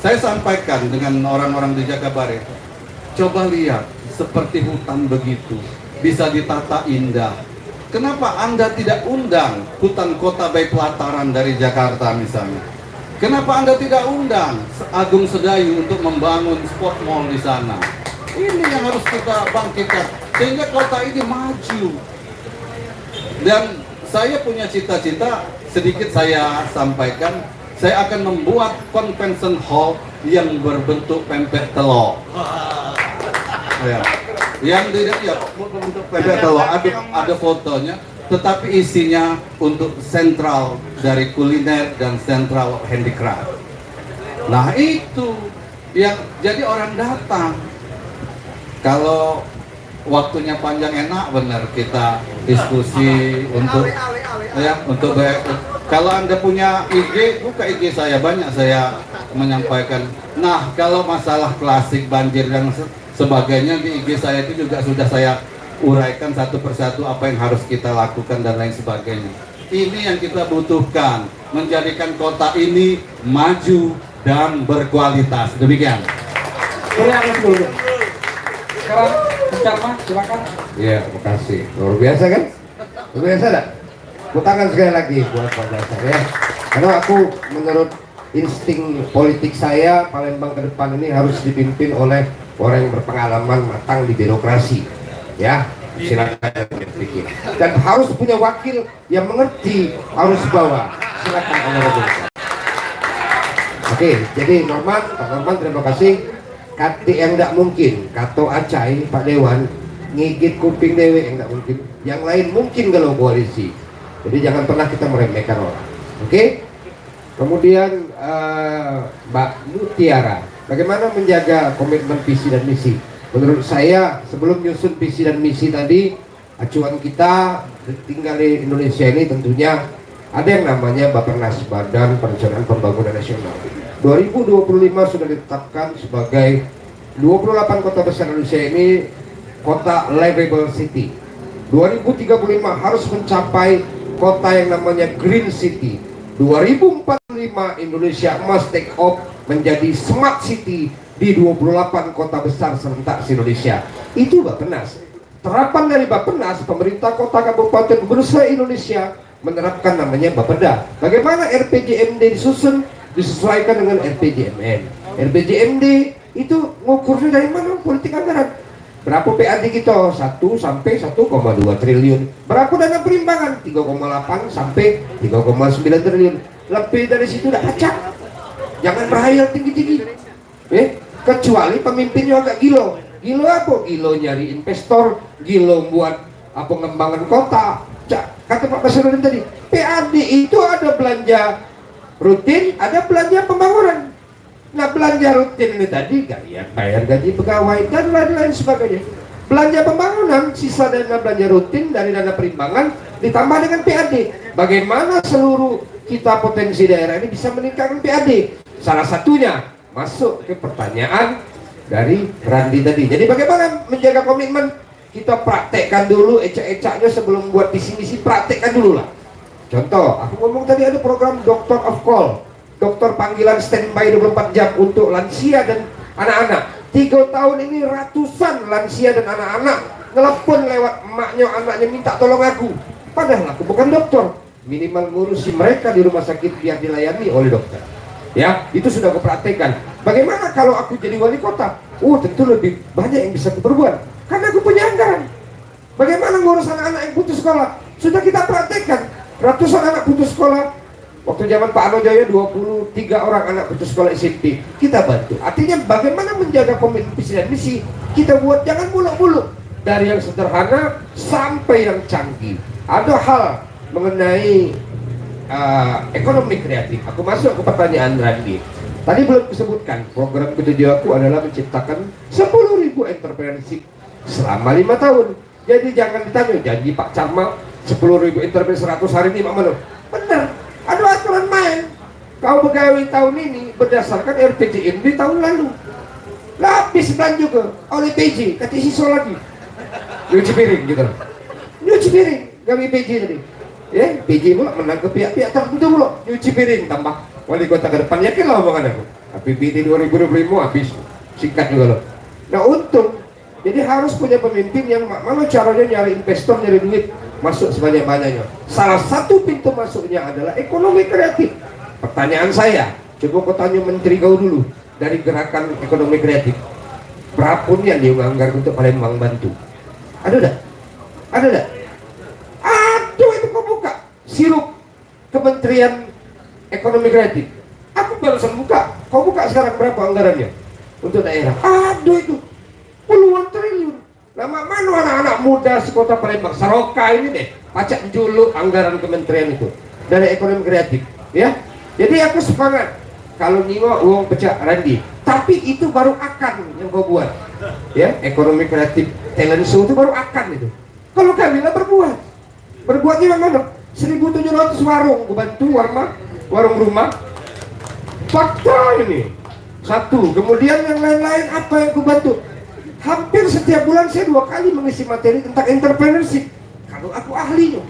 Saya sampaikan dengan orang-orang di Jakabaring, coba lihat seperti hutan begitu, bisa ditata indah. Kenapa Anda tidak undang hutan kota baik pelataran dari Jakarta misalnya? Kenapa Anda tidak undang Agung Sedayu untuk membangun sport mall di sana? Ini yang harus kita bangkitkan sehingga kota ini maju. Dan saya punya cita-cita, sedikit saya sampaikan, saya akan membuat convention hall yang berbentuk pempek telur. Ya. Yang tidak ya berbentuk pempek telur, ada fotonya, tetapi isinya untuk sentral dari kuliner dan sentral handicraft. Nah itu yang jadi orang datang. Kalau waktunya panjang enak benar kita diskusi untuk ya untuk kalau Anda punya IG, buka IG saya, banyak saya menyampaikan. Nah kalau masalah klasik banjir dan sebagainya di IG saya itu juga sudah saya uraikan satu persatu apa yang harus kita lakukan dan lain sebagainya. Ini yang kita butuhkan, menjadikan kota ini maju dan berkualitas. Demikian. Sekarang Carma, silakan. Ya, terima kasih. Luar biasa kan? Luar biasa tak? Tepuk tangan sekali lagi buat Pak Dasar ya. Karena aku menurut insting politik saya, Palembang ke depan ini harus dipimpin oleh orang yang berpengalaman matang di birokrasi. Ya, silakan berpikir. Dan harus punya wakil yang mengerti harus bawa. Silakan Anda. Oke, jadi Norman, Pak Norman terima kasih. Kati yang tidak mungkin, Kato Acai, Pak Dewan, ngigit kuping dewe yang tidak mungkin. Yang lain mungkin kalau koalisi. Jadi jangan pernah kita meremehkan orang. Oke? Kemudian Mbak Mutiara, bagaimana menjaga komitmen visi dan misi? Menurut saya sebelum nyusun visi dan misi tadi, acuan kita tinggal di Indonesia ini tentunya ada yang namanya Bappenas, Badan Perencanaan Pembangunan Nasional. 2025 sudah ditetapkan sebagai 28 kota besar Indonesia ini kota livable city. 2035 harus mencapai kota yang namanya green city. 2045 Indonesia must take off menjadi smart city di 28 kota besar serentak se-Indonesia. Itu Bappenas. Terapan dari Bappenas, pemerintah kota kabupaten gubernur Indonesia menerapkan namanya Bapeda. Bagaimana RPJMD disusun? Disesuaikan dengan RPJMN. RPJMD itu ngukurnya dari mana? Politik anggaran. Berapa PAD kita? 1 sampai 1,2 triliun. Berapa dana perimbangan? 3,8 sampai 3,9 triliun. Lebih dari situ udah acak. Jangan berhayal tinggi-tinggi. Kecuali pemimpinnya agak gilo. Gilo apa? Gilo nyari investor, gilo buat apa pengembangan kota. Kata Pak Basarudin tadi, PAD itu ada belanja rutin, ada belanja pembangunan. Nah belanja rutin ini tadi bayar gaji pegawai dan lain-lain sebagainya. Belanja pembangunan, sisa dana belanja rutin dari dana perimbangan ditambah dengan PAD. Bagaimana seluruh kita potensi daerah ini bisa meningkatkan PAD? Salah satunya masuk ke pertanyaan dari Randi tadi. Jadi bagaimana menjaga komitmen? Kita praktekkan dulu ecak-ecaknya sebelum buat visi misi, praktekkan dulu lah. Contoh, aku ngomong tadi ada program Doctor of Call, dokter panggilan standby 24 jam untuk lansia dan anak-anak. 3 tahun ini ratusan lansia dan anak-anak ngelepon lewat emaknya, anaknya minta tolong aku. Padahal aku bukan dokter, minimal ngurusi mereka di rumah sakit biar dilayani oleh dokter. Ya, itu sudah aku praktekkan. Bagaimana kalau aku jadi wali kota? Tentu lebih banyak yang bisa aku perbuat. Karena aku punya anggaran. Bagaimana ngurus anak-anak yang putus sekolah? Sudah kita praktekkan. Ratusan anak putus sekolah. Waktu zaman Pak Ano Jaya 23 orang anak putus sekolah SMP. Kita bantu. Artinya bagaimana menjaga komitmen visi dan misi? Kita buat jangan muluk-muluk. Dari yang sederhana sampai yang canggih. Ada hal mengenai ekonomi kreatif. Aku masuk ke pertanyaan Randi. Tadi belum disebutkan. Program ketujuh aku adalah menciptakan 10.000 entrepreneurship selama 5 tahun. Jadi jangan ditanya janji Pak Carma 10.000 entrepreneur 100 hari ini mana? Benar, ada aturan main. Kau pegawai tahun ini berdasarkan RPJMD tahun lalu. Lapis belanja juga oleh PJ, kata siswa lagi. Nyuci piring gitu. Nyuci piring, gawe PJ tadi. Ya, PJ pula menang ke pihak-pihak tertentu pula. Nyuci piring tambah wali kota ke depan, yakin lah omongan aku. APBD 2025 habis, singkat juga loh. Nah untung, jadi harus punya pemimpin yang mana caranya nyari investor, nyari duit. masuk sebanyak-banyaknya. Salah satu pintu masuknya adalah ekonomi kreatif. Pertanyaan saya, coba kau tanya Menteri kau dulu, dari gerakan ekonomi kreatif, berapa yang dia menganggar untuk Palembang bantu? Ada tak? Ada tak? Aduh, itu kau buka sirup Kementerian Ekonomi Kreatif. Aku barusan buka. Kau buka sekarang berapa anggarannya untuk daerah? Aduh, itu puluhan triliun. Nama mana anak-anak muda si kota Palembang, Saroka ini deh, pacak juluk anggaran kementerian itu dari ekonomi kreatif, ya. Jadi aku semangat kalau ningok uang pecah Randi, tapi itu baru akan yang kau buat, ya. Ekonomi kreatif talent show itu baru akan itu. Kalau kami lah berbuatnya mana? 1.700 warung, gue bantu warung rumah. Fakta ini satu. Kemudian yang lain-lain apa yang gue bantu? Hampir setiap bulan saya 2 kali mengisi materi tentang entrepreneurship. Kalau aku ahlinya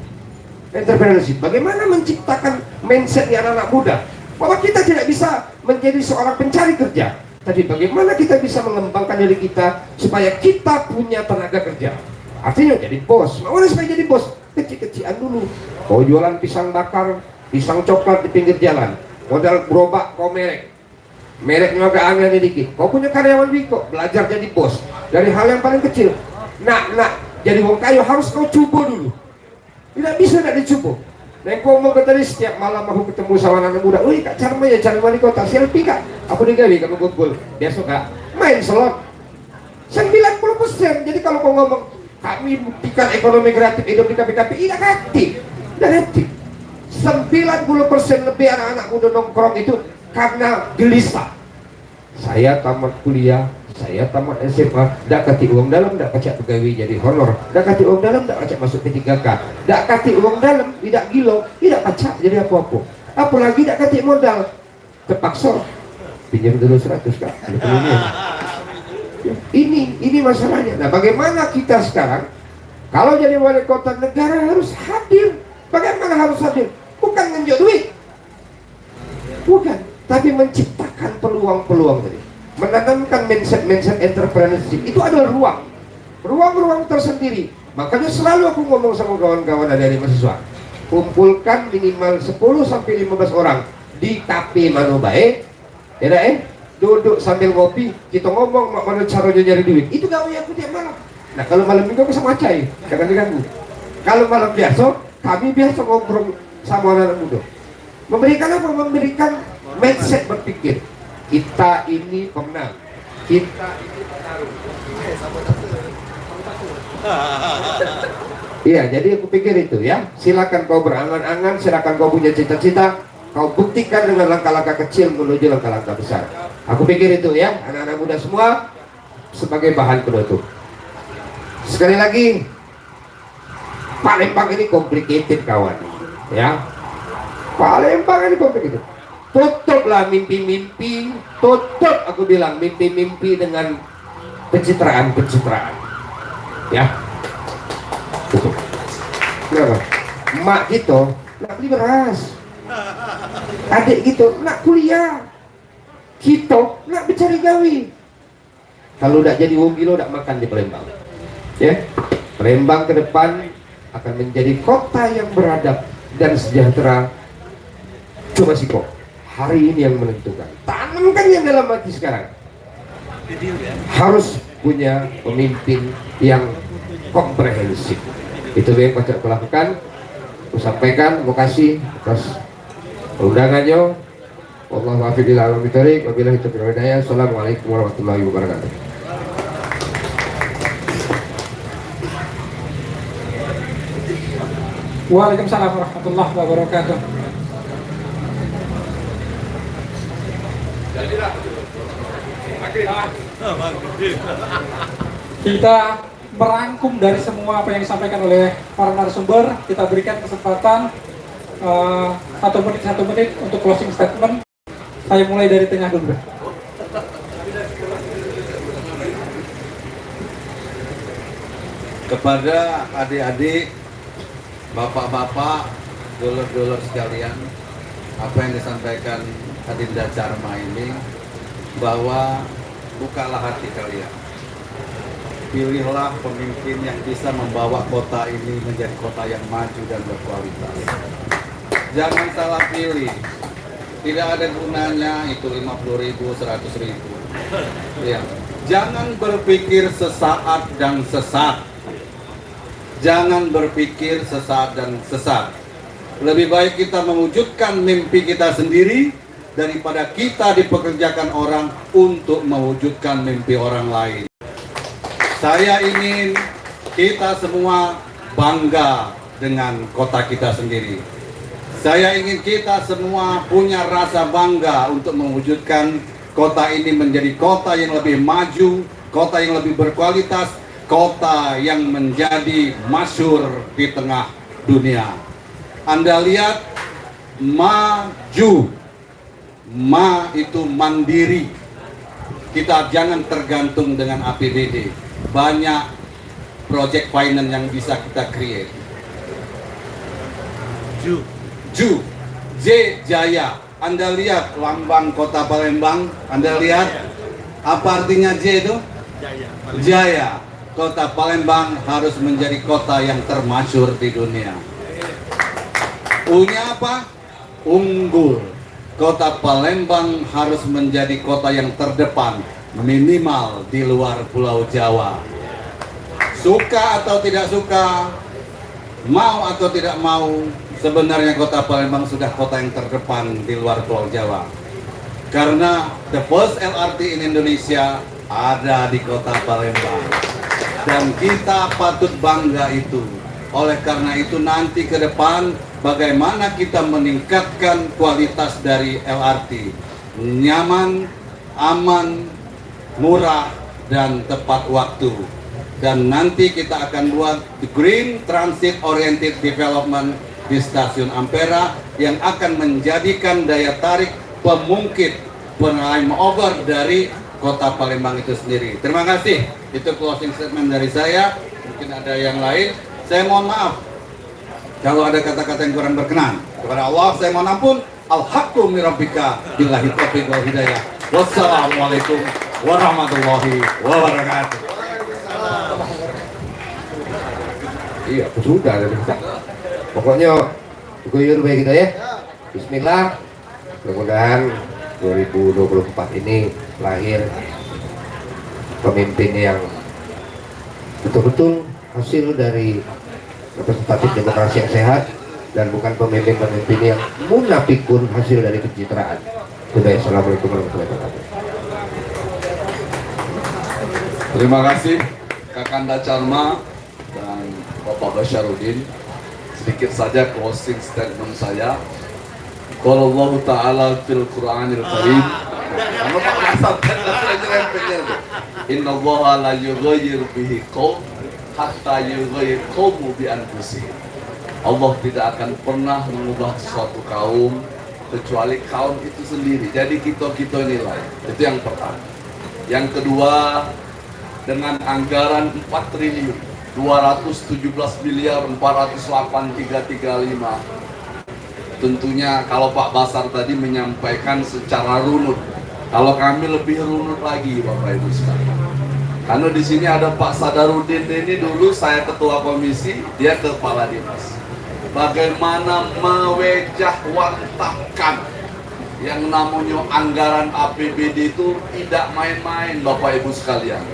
entrepreneurship, bagaimana menciptakan mindset di anak-anak muda bahwa kita tidak bisa menjadi seorang pencari kerja, tapi bagaimana kita bisa mengembangkan diri kita supaya kita punya tenaga kerja. Artinya jadi bos. Mau supaya jadi bos, kecil-kecilan dulu. Kau jualan pisang bakar, pisang coklat di pinggir jalan, modal gerobak kau mereknya agak aneh dikit. Kau punya karyawan Wiko, belajar jadi bos dari hal yang paling kecil. Nak jadi wong kayu harus kau coba dulu. Tidak bisa tidak dicoba. Dan kau mau tadi setiap malam aku ketemu sama anak muda. Wih Kak Charma ya, Charma di kota selfie Kak. Aku digawe kamu kumpul. Besok Kak main slot 90%. Jadi kalau kau ngomong kami buktikan ekonomi kreatif hidup di KPKP, tidak aktif. Dan aktif 90% lebih anak-anak muda nongkrong itu karena gelisah. Saya tamat kuliah, saya tamat SMA, dak kasih uang dalam, dak kacak pegawai jadi honor, dak kasih uang dalam, dak kacak masuk P3K, dak kasih uang dalam, tidak gilo, tidak kacak jadi apa-apa. Apalagi dak kasih modal, terpaksa pinjam dulu 100 Kak. Ini masalahnya. Nah, bagaimana kita sekarang kalau jadi wali kota negara harus hadir? Bagaimana harus hadir? Bukan ngenjuk duit, bukan, tapi menciptakan peluang-peluang tadi, menanamkan mindset entrepreneurship. Itu adalah ruang tersendiri. Makanya selalu aku ngomong sama kawan-kawan dari mahasiswa, kumpulkan minimal 10-15 orang di kafe Manobae, ya duduk sambil ngopi, kita ngomong mana caranya nyari duit. Itu gawe aku tiap malam. Nah kalau malam minggu aku sama Acai, jangan diganggu. Kalau malam biasa, kami biasa ngobrol sama anak muda. Memberikan apa? Memberikan mindset berpikir. Kita ini pemenang. Kita ini petarung. Iya, jadi aku pikir itu ya. Silakan kau berangan-angan, silakan kau punya cita-cita, kau buktikan dengan langkah-langkah kecil menuju langkah-langkah besar. Aku pikir itu ya, anak-anak muda semua sebagai bahan penutup. Sekali lagi, Palembang ini complicated kawan, ya. Palembang ini complicated. Tutuplah mimpi-mimpi, tutup aku bilang mimpi-mimpi dengan pencitraan-pencitraan, ya. Tutup. Kenapa? Mak gitu nak beli beras, adik gitu nak kuliah, kita nak mencari gawe. Kalau tidak jadi wong gilo tidak makan di Palembang, ya. Palembang ke depan akan menjadi kota yang beradab dan sejahtera. Coba sih kok hari ini yang menentukan. Tanamkan yang dalam hati sekarang. Harus punya pemimpin yang komprehensif. Itu yang aku lakukan. Aku sampaikan, terima kasih atas undangannya. Wallahu a'lam bishawab. Wabillahi taufiq wal hidayah. Assalamualaikum warahmatullahi wabarakatuh. Waalaikumsalam warahmatullahi wabarakatuh. Kita merangkum dari semua apa yang disampaikan oleh para narasumber. Kita berikan kesempatan 1 menit untuk closing statement. Saya mulai dari tengah dulu. Kepada adik-adik, bapak-bapak, dulur-dulur sekalian, apa yang disampaikan Adinda Charma ini, bahwa bukalah hati kalian. pilihlah pemimpin yang bisa membawa kota ini menjadi kota yang maju dan berkualitas. Jangan salah pilih. Tidak ada gunanya itu 50.000, 100.000. Ya. Jangan berpikir sesaat dan sesat. Jangan berpikir sesaat dan sesat. Lebih baik kita mewujudkan mimpi kita sendiri daripada kita dipekerjakan orang untuk mewujudkan mimpi orang lain. Saya ingin kita semua bangga dengan kota kita sendiri. Saya ingin kita semua punya rasa bangga untuk mewujudkan kota ini menjadi kota yang lebih maju, kota yang lebih berkualitas, kota yang menjadi masyhur di tengah dunia. Anda lihat, maju. Ma itu mandiri. Kita jangan tergantung dengan APBD. Banyak project finance yang bisa kita create. Ju, J, Jaya. Anda lihat lambang kota Palembang. Anda lihat apa artinya J itu? Jaya. Kota Palembang harus menjadi kota yang termasyhur di dunia. U-nya apa? Unggul. Kota Palembang harus menjadi kota yang terdepan, minimal di luar Pulau Jawa. Suka atau tidak suka, mau atau tidak mau, sebenarnya kota Palembang sudah kota yang terdepan di luar Pulau Jawa. Karena the first LRT in Indonesia ada di kota Palembang. Dan kita patut bangga itu. Oleh karena itu nanti ke depan bagaimana kita meningkatkan kualitas dari LRT. Nyaman, aman, murah, dan tepat waktu. Dan nanti kita akan buat the Green Transit Oriented Development di Stasiun Ampera yang akan menjadikan daya tarik pemungkit flyover dari kota Palembang itu sendiri. Terima kasih. Itu closing statement dari saya. Mungkin ada yang lain. Saya mohon maaf kalau ada kata-kata yang kurang berkenan. Kepada Allah saya mohon ampun. Al-haqqu min rabbika billahi taufiq wal hidayah. Wassalamualaikum warahmatullahi wabarakatuh. Iya, sudah ada. Pokoknya guyur baik kita ya. Bismillah. Mudah-mudahan 2024 ini lahir pemimpin yang betul-betul hasil dari representatif demokrasi yang sehat dan bukan pemimpin-pemimpin yang munafikun hasil dari pencitraan. Sudah. Assalamualaikum warahmatullahi wabarakatuh. Terima kasih Kakanda Charma dan Bapak Basharudin. Sedikit saja closing statement saya. Qala Allah Ta'ala fil Qur'anil Karim. Kamu Pak Nasab kan Inna Allah la yughayyir bihi qaum hatta yughayyir qaumu bi anfusihim. Allah tidak akan pernah mengubah suatu kaum kecuali kaum itu sendiri. Jadi kita nilai. Itu yang pertama. Yang kedua, dengan anggaran 4 triliun 217 miliar 408.335. Tentunya kalau Pak Basar tadi menyampaikan secara runut, kalau kami lebih runut lagi Bapak Ibu sekalian. Karena di sini ada Pak Sadarudin, ini dulu saya ketua komisi, dia kepala dinas. Bagaimana mewejahwantahkan yang namanya anggaran APBD itu tidak main-main Bapak Ibu sekalian.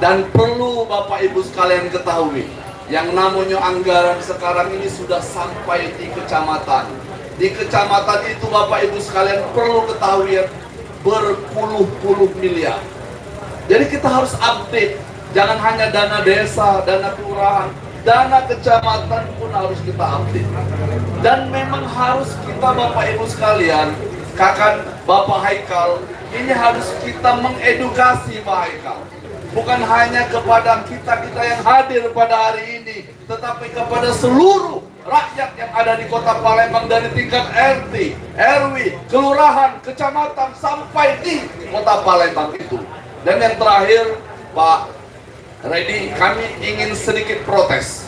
Dan perlu Bapak Ibu sekalian ketahui, yang namanya anggaran sekarang ini sudah sampai di kecamatan. Di kecamatan itu Bapak Ibu sekalian perlu ketahui berpuluh-puluh miliar. Jadi kita harus update, jangan hanya dana desa, dana kelurahan, dana kecamatan pun harus kita update. Dan memang harus kita Bapak Ibu sekalian, Kakan Bapak Haikal, ini harus kita mengedukasi Pak Haikal. Bukan hanya kepada kita yang hadir pada hari ini, tetapi kepada seluruh rakyat yang ada di kota Palembang dari tingkat RT, RW, kelurahan, kecamatan sampai di kota Palembang itu. Dan yang terakhir, Pak Redi, kami ingin sedikit protes.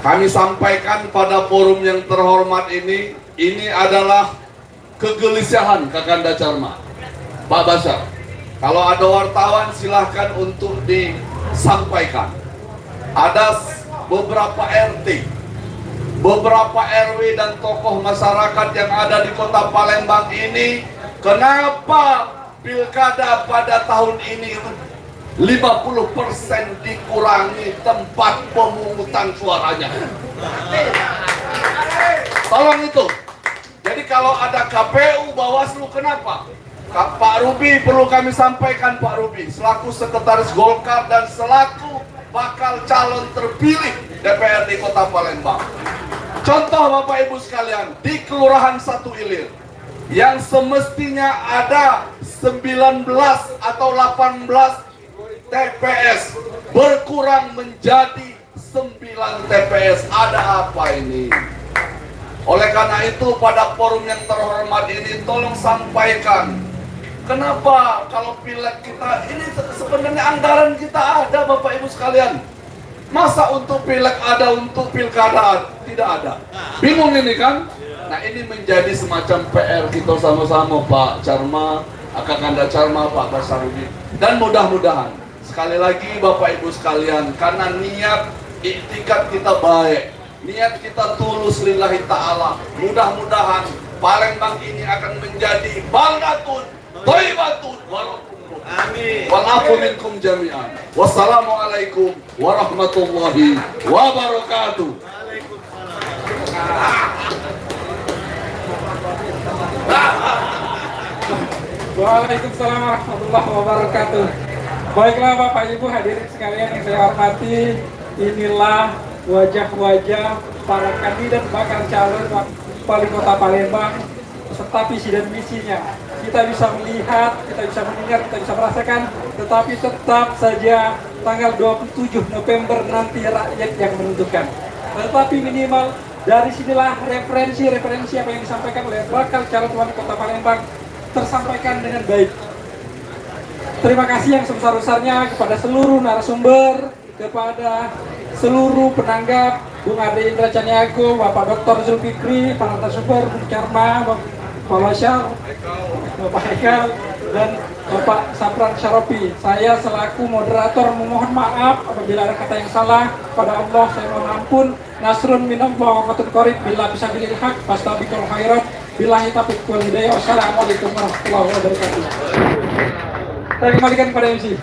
Kami sampaikan pada forum yang terhormat ini adalah kegelisahan Kakanda Charma, Pak Basar. Kalau ada wartawan silahkan untuk disampaikan. Ada beberapa RT, beberapa RW dan tokoh masyarakat yang ada di kota Palembang ini, kenapa pilkada pada tahun ini 50% dikurangi tempat pemungutan suaranya. Tolong itu. Jadi kalau ada KPU, Bawaslu, kenapa? Pak Ruby perlu kami sampaikan, Pak Ruby selaku sekretaris Golkar dan selaku bakal calon terpilih DPRD Kota Palembang. Contoh Bapak Ibu sekalian, di Kelurahan Satu Ilir yang semestinya ada 19 atau 18 TPS berkurang menjadi 9 TPS. Ada apa ini? Oleh karena itu pada forum yang terhormat ini tolong sampaikan, kenapa kalau pileg kita ini sebenarnya anggaran kita ada Bapak Ibu sekalian. Masa untuk pileg ada, untuk pilkada tidak ada? Bingung ini kan? Nah ini menjadi semacam PR kita sama-sama Pak Charma, Akakanda Charma, Pak Basarudin. Dan mudah-mudahan sekali lagi Bapak Ibu sekalian, karena niat iktikad kita baik, niat kita tulus lillahi ta'ala, mudah-mudahan Palembang ini akan menjadi baldatun thayyibatun walakumur. Amin. Walafu minkum jami'an. Wassalamualaikum warahmatullahi wabarakatuh. Waalaikumsalam warahmatullahi wabarakatuh. Baiklah Bapak Ibu hadirin sekalian yang saya hormati, inilah wajah-wajah para kandidat bakal calon wali kota Palembang serta visi dan misinya. Kita bisa melihat, kita bisa mendengar, kita bisa merasakan, tetapi tetap saja tanggal 27 November nanti rakyat yang menentukan. Tetapi minimal dari sinilah referensi apa yang disampaikan oleh bakal calon wali kota Palembang tersampaikan dengan baik. Terima kasih yang sebesar-besarnya kepada seluruh narasumber, kepada seluruh penanggap, Bung Ade Indra Caniago, Bapak Dr. Zulfikri, para narasumber, Bung Charma, Bapak Lasyar, Bapak Haikal, dan Bapak Sapran Syarofi. Saya selaku moderator memohon maaf apabila ada kata yang salah. Pada Allah saya mohon ampun. Nasrun minallah wa fatun qarib bila bisa bilil haq fastabiqul khairat billahi taufiq wal hidayah. Wassalamualaikum warahmatullahi wabarakatuh. Saya kembalikan kepada MC.